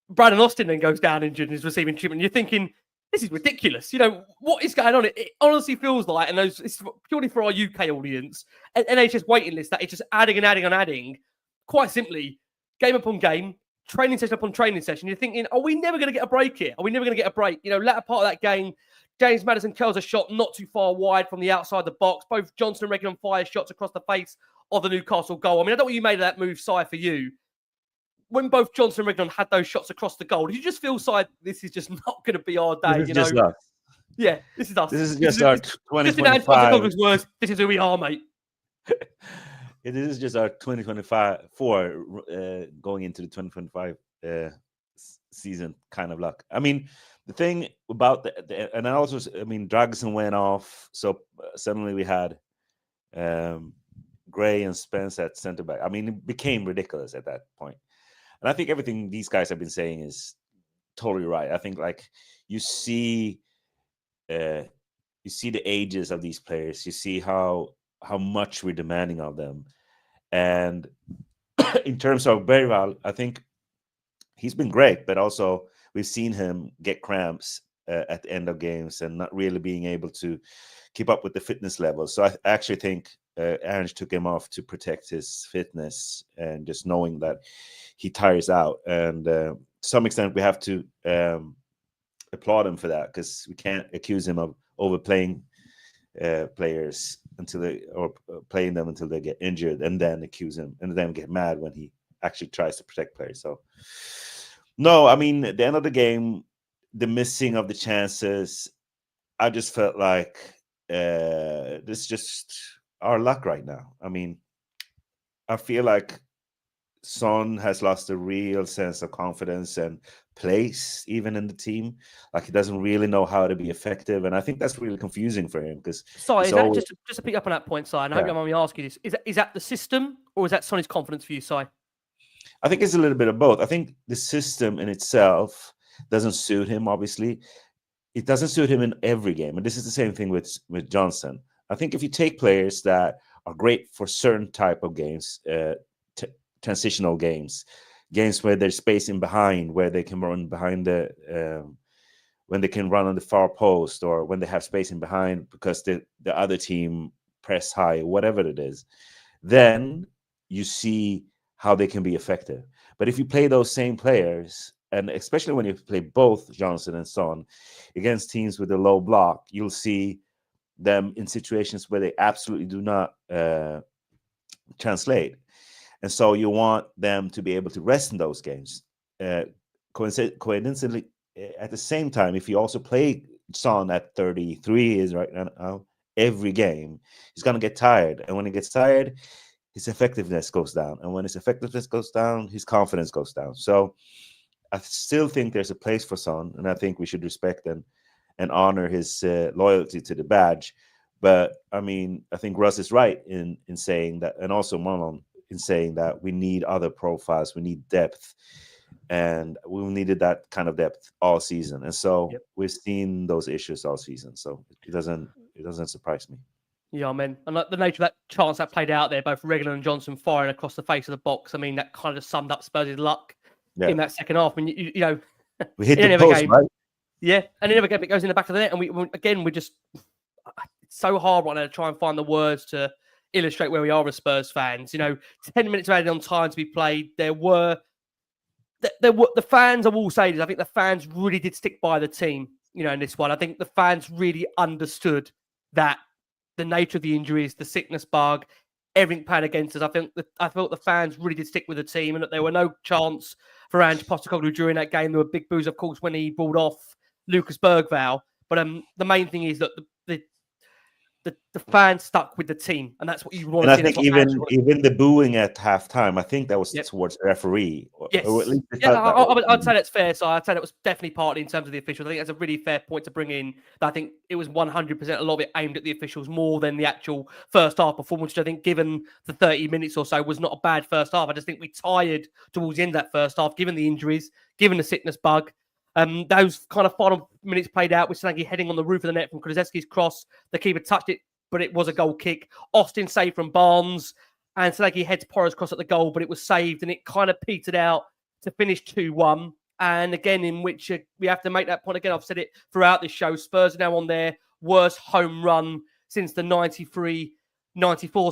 Brandon Austin then goes down injured and is receiving treatment. You're thinking, this is ridiculous. What is going on? It honestly feels like, and it's purely for our UK audience, an NHS waiting list that is just adding and adding and adding, quite simply, game upon game, training session upon training session. You're thinking, are we never going to get a break here? Are we never going to get a break? Latter part of that game, James Maddison curls a shot not too far wide from the outside the box. Both Johnson and Reguilon fire shots across the face of the Newcastle goal. I mean, I don't know what you made of that move, Si, for you. When both Johnson and Reguilon had those shots across the goal, did you just feel, Si, this is just not going to be our day? This is just us. Yeah, this is us. This is just our 2025. Postecoglou's words, this is who we are, mate. This is just our 2025 going into the 2025 season kind of luck. I mean, the thing about and I also, Dragusin went off, so suddenly we had Gray and Spence at centre back. I mean, it became ridiculous at that point. And I think everything these guys have been saying is totally right. I think, like, you see the ages of these players. You see how much we're demanding of them. And in terms of Bergvall, I think he's been great, but also we've seen him get cramps at the end of games and not really being able to keep up with the fitness level. So I actually think Ange took him off to protect his fitness, and just knowing that he tires out. And to some extent, we have to applaud him for that, because we can't accuse him of overplaying players or playing them until they get injured, and then accuse him and then get mad when he actually tries to protect players. So, no, I mean, at the end of the game, the missing of the chances, I just felt like this is just our luck right now. I mean, I feel like Son has lost a real sense of confidence and place, even in the team. Like he doesn't really know how to be effective, and I think that's really confusing for him because. Sorry, is that just to pick up on that point, Si? And I hope Yeah. you don't mind me asking this: is that the system, or is that Sonny's confidence for you, Si? I think it's a little bit of both. I think the system in itself doesn't suit him. Obviously, it doesn't suit him in every game, and this is the same thing with Johnson. I think if you take players that are great for certain type of games, transitional games where there's space in behind, where they can run behind when they can run on the far post, or when they have space in behind because the other team press high, whatever it is, then you see how they can be effective. But if you play those same players, and especially when you play both Johnson and Son against teams with a low block, you'll see them in situations where they absolutely do not translate. And so you want them to be able to rest in those games. Coincidentally, at the same time, if you also play Son at 33 is right now, every game, he's going to get tired. And when he gets tired, his effectiveness goes down. And when his effectiveness goes down, his confidence goes down. So I still think there's a place for Son, and I think we should respect and honor his loyalty to the badge. But I mean, I think Russ is right in saying that, and also Marlon in saying that we need other profiles, we need depth, and we needed that kind of depth all season. And so we've seen those issues all season. So it doesn't surprise me. Yeah, man. And the nature of that chance that played out there, both Regular and Johnson firing across the face of the box, I mean, that kind of summed up Spurs' luck in that second half. I mean, you know, we hit the post, right? Yeah, and in every game it goes in the back of the net, and we're just it's so hard right now to try and find the words to illustrate where we are as Spurs fans. You know, 10 minutes added on time to be played. There were the fans. I will say this: I think the fans really did stick by the team. You know, in this one, I think the fans really understood that the nature of the injuries, the sickness bug, everything playing against us. I felt the fans really did stick with the team, and that there were no chance for Ange Postecoglou during that game. There were big boos, of course, when he brought off Lucas Bergvall. But the main thing is that the fans stuck with the team, and that's what you want to see. And I think even the booing at halftime, I think that was towards the referee. Yes. Or at least I'd say that's fair. So I'd say that was definitely partly in terms of the officials. I think that's a really fair point to bring in. I think it was 100% a lot of it aimed at the officials more than the actual first half performance, which I think, given the 30 minutes or so, was not a bad first half. I just think we tired towards the end of that first half, given the injuries, given the sickness bug. Those kind of final minutes played out with Solanke heading on the roof of the net from Kulusevski's cross. The keeper touched it, but it was a goal kick. Austin saved from Barnes, and Solanke heads Porro's cross at the goal, but it was saved, and it kind of petered out to finish 2-1. And again, in which we have to make that point again. I've said it throughout this show. Spurs are now on their worst home run since the 93-94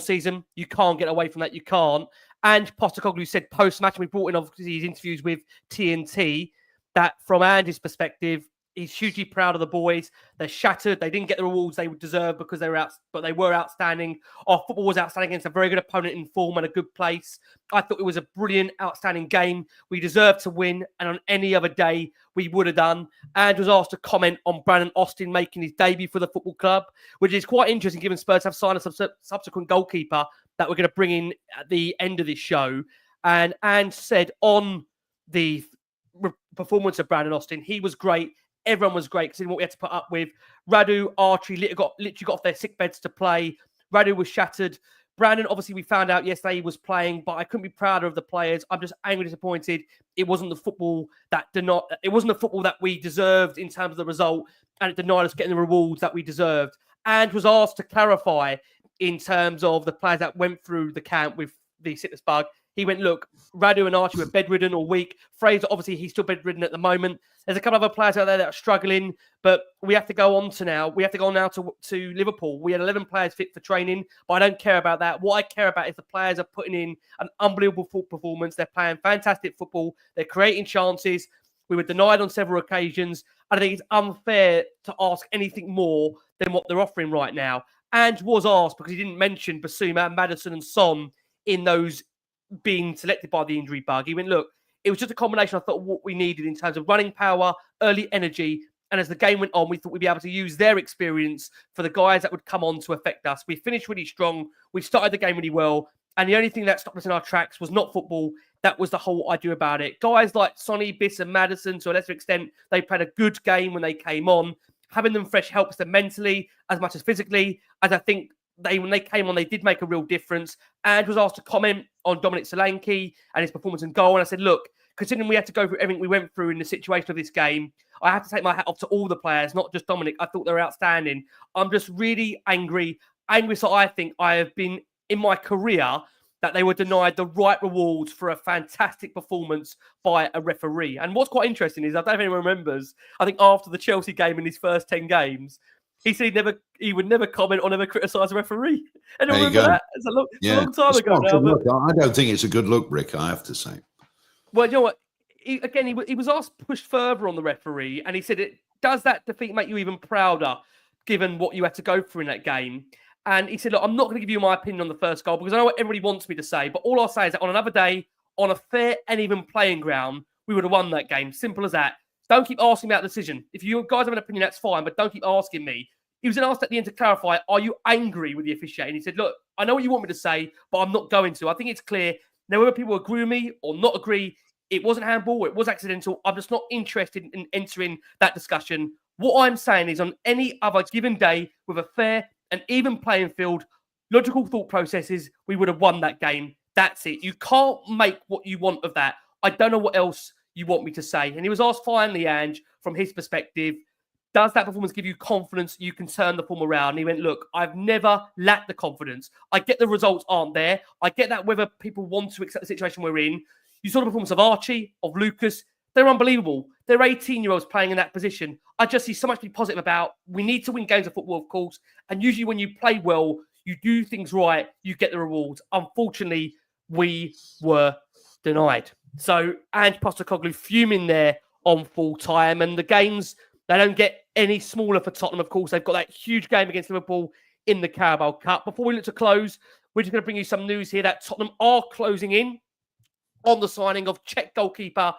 season. You can't get away from that. You can't. And Postecoglou said post-match, and we brought in obviously his interviews with TNT, that from Ange's perspective, he's hugely proud of the boys. They're shattered. They didn't get the rewards they would deserve because they were out, but they were outstanding. Our football was outstanding against a very good opponent in form and a good place. I thought it was a brilliant, outstanding game. We deserved to win, and on any other day, we would have done. And was asked to comment on Brandon Austin making his debut for the football club, which is quite interesting given Spurs have signed a subsequent goalkeeper that we're going to bring in at the end of this show. And Ange said on the performance of Brandon Austin, he was great. Everyone was great considering what we had to put up with. Radu, Archie literally got off their sick beds to play. Radu was shattered. Brandon, obviously, we found out yesterday he was playing, but I couldn't be prouder of the players. I'm just angry, disappointed. It wasn't the football that we deserved in terms of the result, and it denied us getting the rewards that we deserved. And was asked to clarify in terms of the players that went through the camp with the sickness bug. He went, look, Radu and Archie were bedridden or weak. Fraser, obviously, he's still bedridden at the moment. There's a couple of other players out there that are struggling, but we have to go on now to Liverpool. We had 11 players fit for training, but I don't care about that. What I care about is the players are putting in an unbelievable football performance. They're playing fantastic football. They're creating chances. We were denied on several occasions. I think it's unfair to ask anything more than what they're offering right now. Ange was asked, because he didn't mention Basuma, Maddison and Son in those being selected by the injury bug. He went, look, it was just a combination, I thought, of what we needed in terms of running power, early energy, and as the game went on, we thought we'd be able to use their experience for the guys that would come on to affect us. We finished really strong. We started the game really well, and the only thing that stopped us in our tracks was not football. That was the whole idea about it. Guys like Sonny, Biss and Maddison, to a lesser extent, they played a good game when they came on. Having them fresh helps them mentally as much as physically, as I think when they came on, they did make a real difference. Ange was asked to comment on Dominic Solanke and his performance and goal. And I said, look, considering we had to go through everything we went through in the situation of this game, I have to take my hat off to all the players, not just Dominic. I thought they were outstanding. I'm just really angry. Angry, so I think I have been in my career that they were denied the right rewards for a fantastic performance by a referee. And what's quite interesting is, I don't know if anyone remembers, I think after the Chelsea game in his first 10 games, he said he would never comment or never criticise a referee. And I remember that? It's a long time ago now. I don't think it's a good look, Rick, I have to say. Well, you know what? He was asked to push further on the referee, and he said, does that defeat make you even prouder, given what you had to go through in that game? And he said, look, I'm not going to give you my opinion on the first goal because I know what everybody wants me to say. But all I'll say is that on another day, on a fair and even playing ground, we would have won that game. Simple as that. Don't keep asking me about the decision. If you guys have an opinion, that's fine, but don't keep asking me. He was then asked at the end to clarify, are you angry with the officiating? He said, look, I know what you want me to say, but I'm not going to. I think it's clear. Now, whether people agree with me or not agree, it wasn't handball, it was accidental. I'm just not interested in entering that discussion. What I'm saying is on any other given day with a fair and even playing field, logical thought processes, we would have won that game. That's it. You can't make what you want of that. I don't know what else you want me to say. And he was asked finally, Ange, from his perspective, does that performance give you confidence you can turn the form around? And he went, look, I've never lacked the confidence. I get the results aren't there. I get that whether people want to accept the situation we're in. You saw the performance of Archie, of Lucas. They're unbelievable. They're 18-year-olds playing in that position. I just see so much to be positive about. We need to win games of football, of course. And usually when you play well, you do things right, you get the rewards. Unfortunately, we were denied. So Ange Postecoglou fuming there on full time. And the games, they don't get any smaller for Tottenham, of course. They've got that huge game against Liverpool in the Carabao Cup. Before we look to close, we're just going to bring you some news here that Tottenham are closing in on the signing of Czech goalkeeper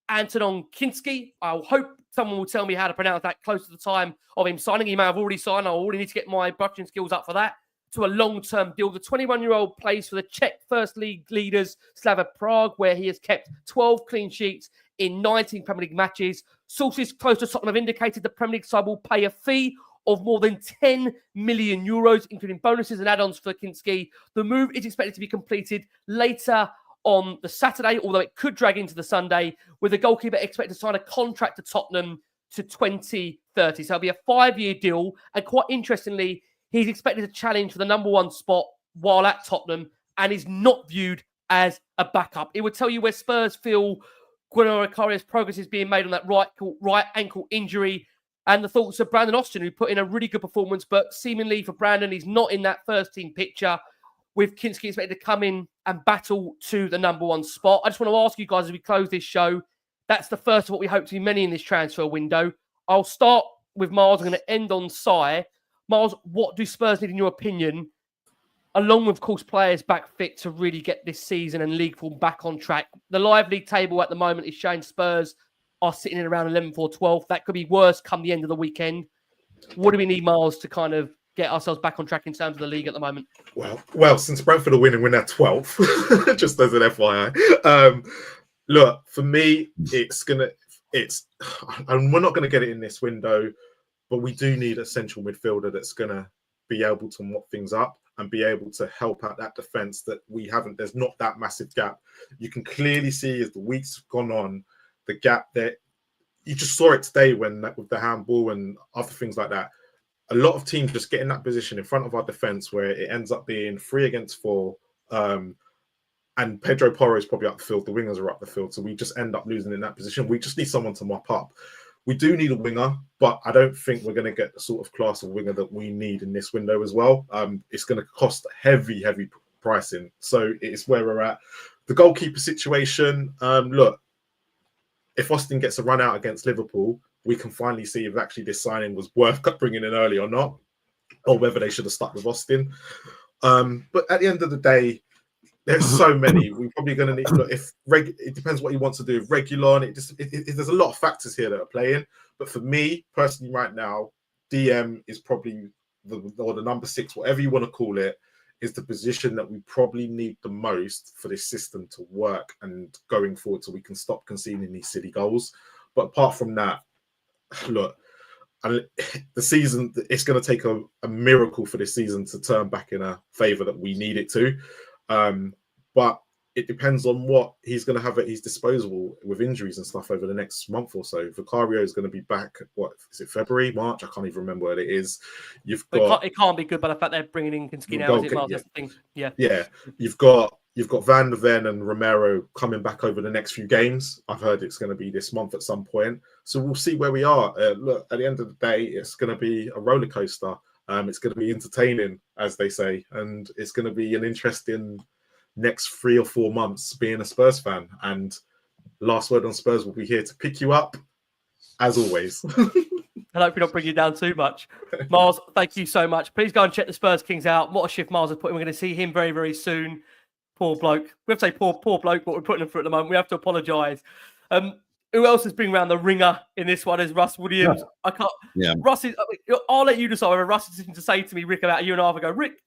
Antonin Kinski. I hope someone will tell me how to pronounce that close to the time of him signing. He may have already signed. I already need to get my brushing skills up for that. To a long-term deal. The 21-year-old plays for the Czech First League leaders, Slava Prague, where he has kept 12 clean sheets in 19 Premier League matches. Sources close to Tottenham have indicated the Premier League side will pay a fee of more than 10 million euros, including bonuses and add-ons for Kinski. The move is expected to be completed later on the Saturday, although it could drag into the Sunday, with the goalkeeper expected to sign a contract to Tottenham to 2030. So it'll be a 5-year deal. And quite interestingly, he's expected to challenge for the number one spot while at Tottenham and is not viewed as a backup. It would tell you where Spurs feel Guillermo Carrier's progress is being made on that right ankle injury, and the thoughts of Brandon Austin, who put in a really good performance, but seemingly for Brandon, he's not in that first team picture, with Kinski expected to come in and battle to the number one spot. I just want to ask you guys as we close this show, that's the first of what we hope to be many in this transfer window. I'll start with Miles. I'm going to end on Si. Miles, what do Spurs need in your opinion, along with, of course, players back fit to really get this season and league form back on track? The live league table at the moment is showing Spurs are sitting in around 11th or 12th. That could be worse come the end of the weekend. What do we need, Miles, to kind of get ourselves back on track in terms of the league at the moment? Well, since Brentford are winning, we're now 12th, just as an FYI. Look, for me, and we're not going to get it in this window, but we do need a central midfielder that's going to be able to mop things up and be able to help out that defence that we haven't. There's not that massive gap. You can clearly see as the weeks have gone on, the gap that you just saw it today when with the handball and other things like that. A lot of teams just get in that position in front of our defence where it ends up being 3 against 4. And Pedro Porro is probably up the field. The wingers are up the field. So we just end up losing in that position. We just need someone to mop up. We do need a winger, but I don't think we're going to get the sort of class of winger that we need in this window as well. It's going to cost heavy pricing. So it's where we're at. The goalkeeper situation, look, if Austin gets a run out against Liverpool, we can finally see if actually this signing was worth bringing in early or not, or whether they should have stuck with Austin. But at the end of the day, there's so many. We're probably going to need. Look, it depends what you want to do. If Regulon, there's a lot of factors here that are playing. But for me personally, right now, DM is probably the number 6, whatever you want to call it, is the position that we probably need the most for this system to work and going forward, so we can stop conceding these silly goals. But apart from that, look, the season, it's going to take a miracle for this season to turn back in a favour that we need it to. But it depends on what he's going to have at his disposal with injuries and stuff over the next month or so. Vicario is going to be back, what is it, February, March? I can't even remember what it is. It can't be good by the fact they're bringing in Kinski now, is it, Miles? Yeah. That's the thing. Yeah. Yeah. You've got Van der Ven and Romero coming back over the next few games. I've heard it's going to be this month at some point. So we'll see where we are. Look, at the end of the day, it's going to be a roller coaster. It's going to be entertaining, as they say, and it's going to be an interesting next 3 or 4 months being a Spurs fan. And Last Word on Spurs will be here to pick you up, as always. I hope we don't bring you down too much. Miles, thank you so much. Please go and check the Spurs Kings out. What a shift Miles has put in. We're going to see him very, very soon. Poor bloke. We have to say poor bloke, what we're putting him through at the moment. We have to apologise. Who else has been around the ringer in this one is Russ Williams. Yeah. I can't. Yeah. Russ is. I'll let you decide whether Russ' decision to say to me, Rick, about a year and a half ago, Rick,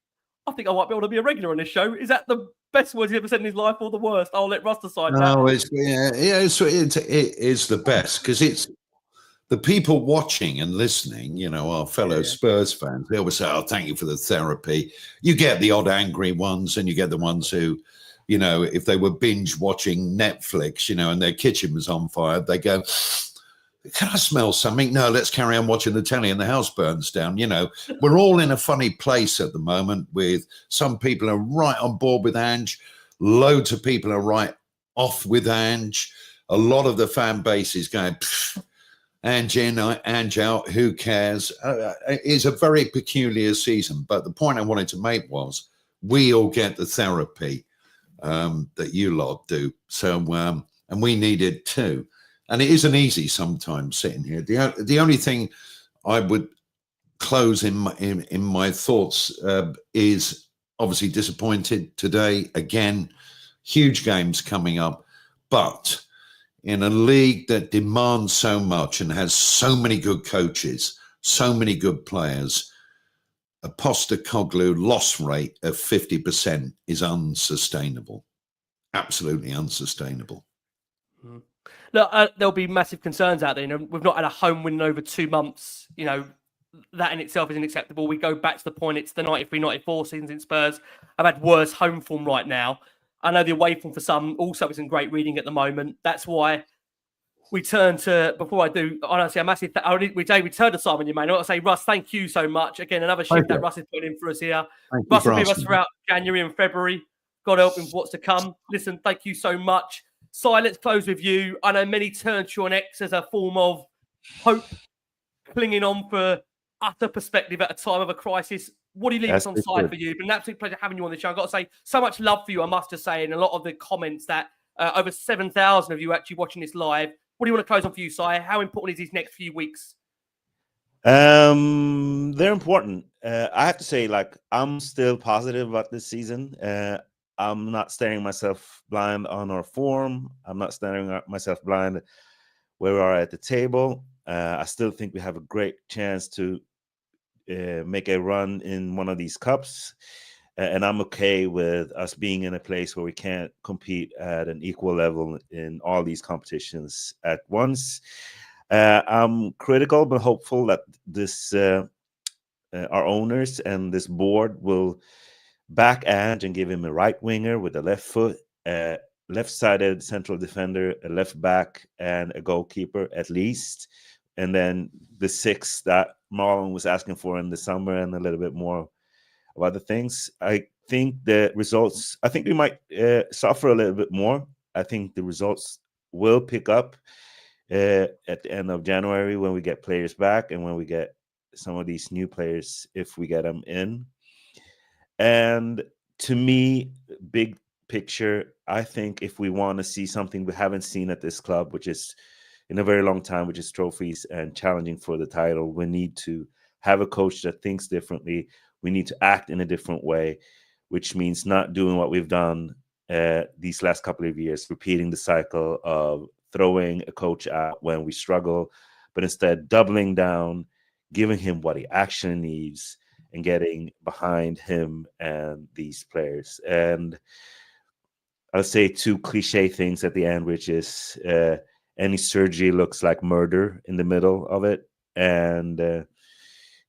I think I might be able to be a regular on this show. Is that the best words he's ever said in his life or the worst? I'll let Russ decide. No, it is the best, because it's the people watching and listening, you know, our fellow Spurs fans. They always say, "Oh, thank you for the therapy." You get the odd angry ones, and you get the ones who, you know, if they were binge watching Netflix, you know, and their kitchen was on fire, they go, "Can I smell something?" No, let's carry on watching the telly and the house burns down. You know, we're all in a funny place at the moment, with some people are right on board with Ange. Loads of people are right off with Ange. A lot of the fan base is going, Ange in, Ange out, who cares? It's a very peculiar season. But the point I wanted to make was, we all get the therapy that you lot do. So, and we need it too. And it isn't easy sometimes sitting here. The only thing I would close in my thoughts is obviously disappointed today. Again, huge games coming up. But in a league that demands so much and has so many good coaches, so many good players, a Postecoglou loss rate of 50% is unsustainable. Absolutely unsustainable. Look, there'll be massive concerns out there. You know, we've not had a home win in over 2 months. You know, that in itself isn't acceptable. We go back to the point, it's the 93-94 seasons in Spurs. I've had worse home form right now. I know the away form for some also isn't great reading at the moment. That's why we turn to, before I do, honestly, a massive, we turn to Simon Yemaine. I want to say, Russ, thank you so much. Again, another shift that Russ is putting in for us here. Russ will be with us throughout January and February. God help him for what's to come. Listen, thank you so much. Si, let's close with you. I know many turn to your X as a form of hope, clinging on for utter perspective at a time of a crisis. What do you leave us on side for you? It's been an absolute pleasure having you on the show. I've got to say, so much love for you, I must just say, and a lot of the comments that over 7,000 of you actually watching this live. What do you want to close on for you, Si? How important is these next few weeks? They're important. I have to say, like, I'm still positive about this season. I'm not staring myself blind on our form. I'm not staring myself blind where we are at the table. I still think we have a great chance to make a run in one of these cups. And I'm okay with us being in a place where we can't compete at an equal level in all these competitions at once. I'm critical but hopeful that this our owners and this board will back Ange and give him a right winger with a left foot, left-sided central defender, a left back, and a goalkeeper at least. And then the 6 that Marlon was asking for in the summer, and a little bit more of other things. I think the results, I think we might suffer a little bit more. I think the results will pick up at the end of January when we get players back and when we get some of these new players, if we get them in. And to me, big picture, I think if we want to see something we haven't seen at this club, which is in a very long time, which is trophies and challenging for the title, we need to have a coach that thinks differently. We need to act in a different way, which means not doing what we've done these last couple of years, repeating the cycle of throwing a coach out when we struggle, but instead doubling down, giving him what he actually needs, and getting behind him and these players. And I'll say 2 cliche things at the end, which is any surgery looks like murder in the middle of it. And the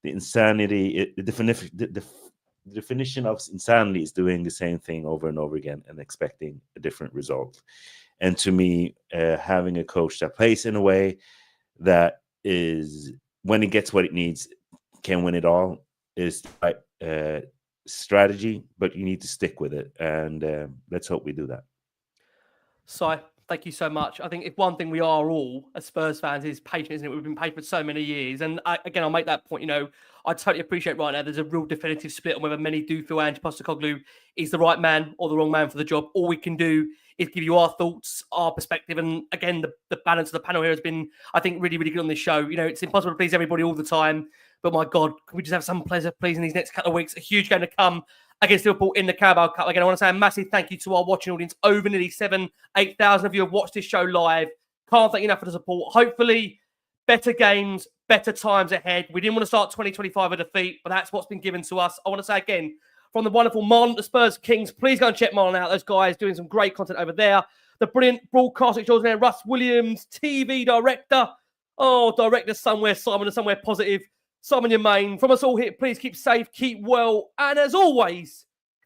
insanity, the definition of insanity is doing the same thing over and over again and expecting a different result. And to me, having a coach that plays in a way that is, when he gets what it needs, can win it all, is the right strategy, but you need to stick with it. And let's hope we do that. Si, thank you so much. I think if one thing we are all as Spurs fans is patient, isn't it? We've been patient for so many years. And again, I'll make that point, I totally appreciate right now there's a real definitive split on whether many do feel Ange Postecoglou is the right man or the wrong man for the job. All we can do is give you our thoughts, our perspective. And again, the balance of the panel here has been, I think, really, really good on this show. It's impossible to please everybody all the time. But my God, can we just have some pleasure, please, in these next couple of weeks? A huge game to come against Liverpool in the Carabao Cup. Again, I want to say a massive thank you to our watching audience. Over nearly 8,000 of you have watched this show live. Can't thank you enough for the support. Hopefully, better games, better times ahead. We didn't want to start 2025 with a defeat, but that's what's been given to us. I want to say again, from the wonderful Marlon, the Spurs Kings, please go and check Marlon out. Those guys doing some great content over there. The brilliant broadcaster extraordinaire Russ Williams, TV director. Director somewhere, Simon, and somewhere positive. Simon Yemaine. From us all here, please keep safe, keep well, and as always,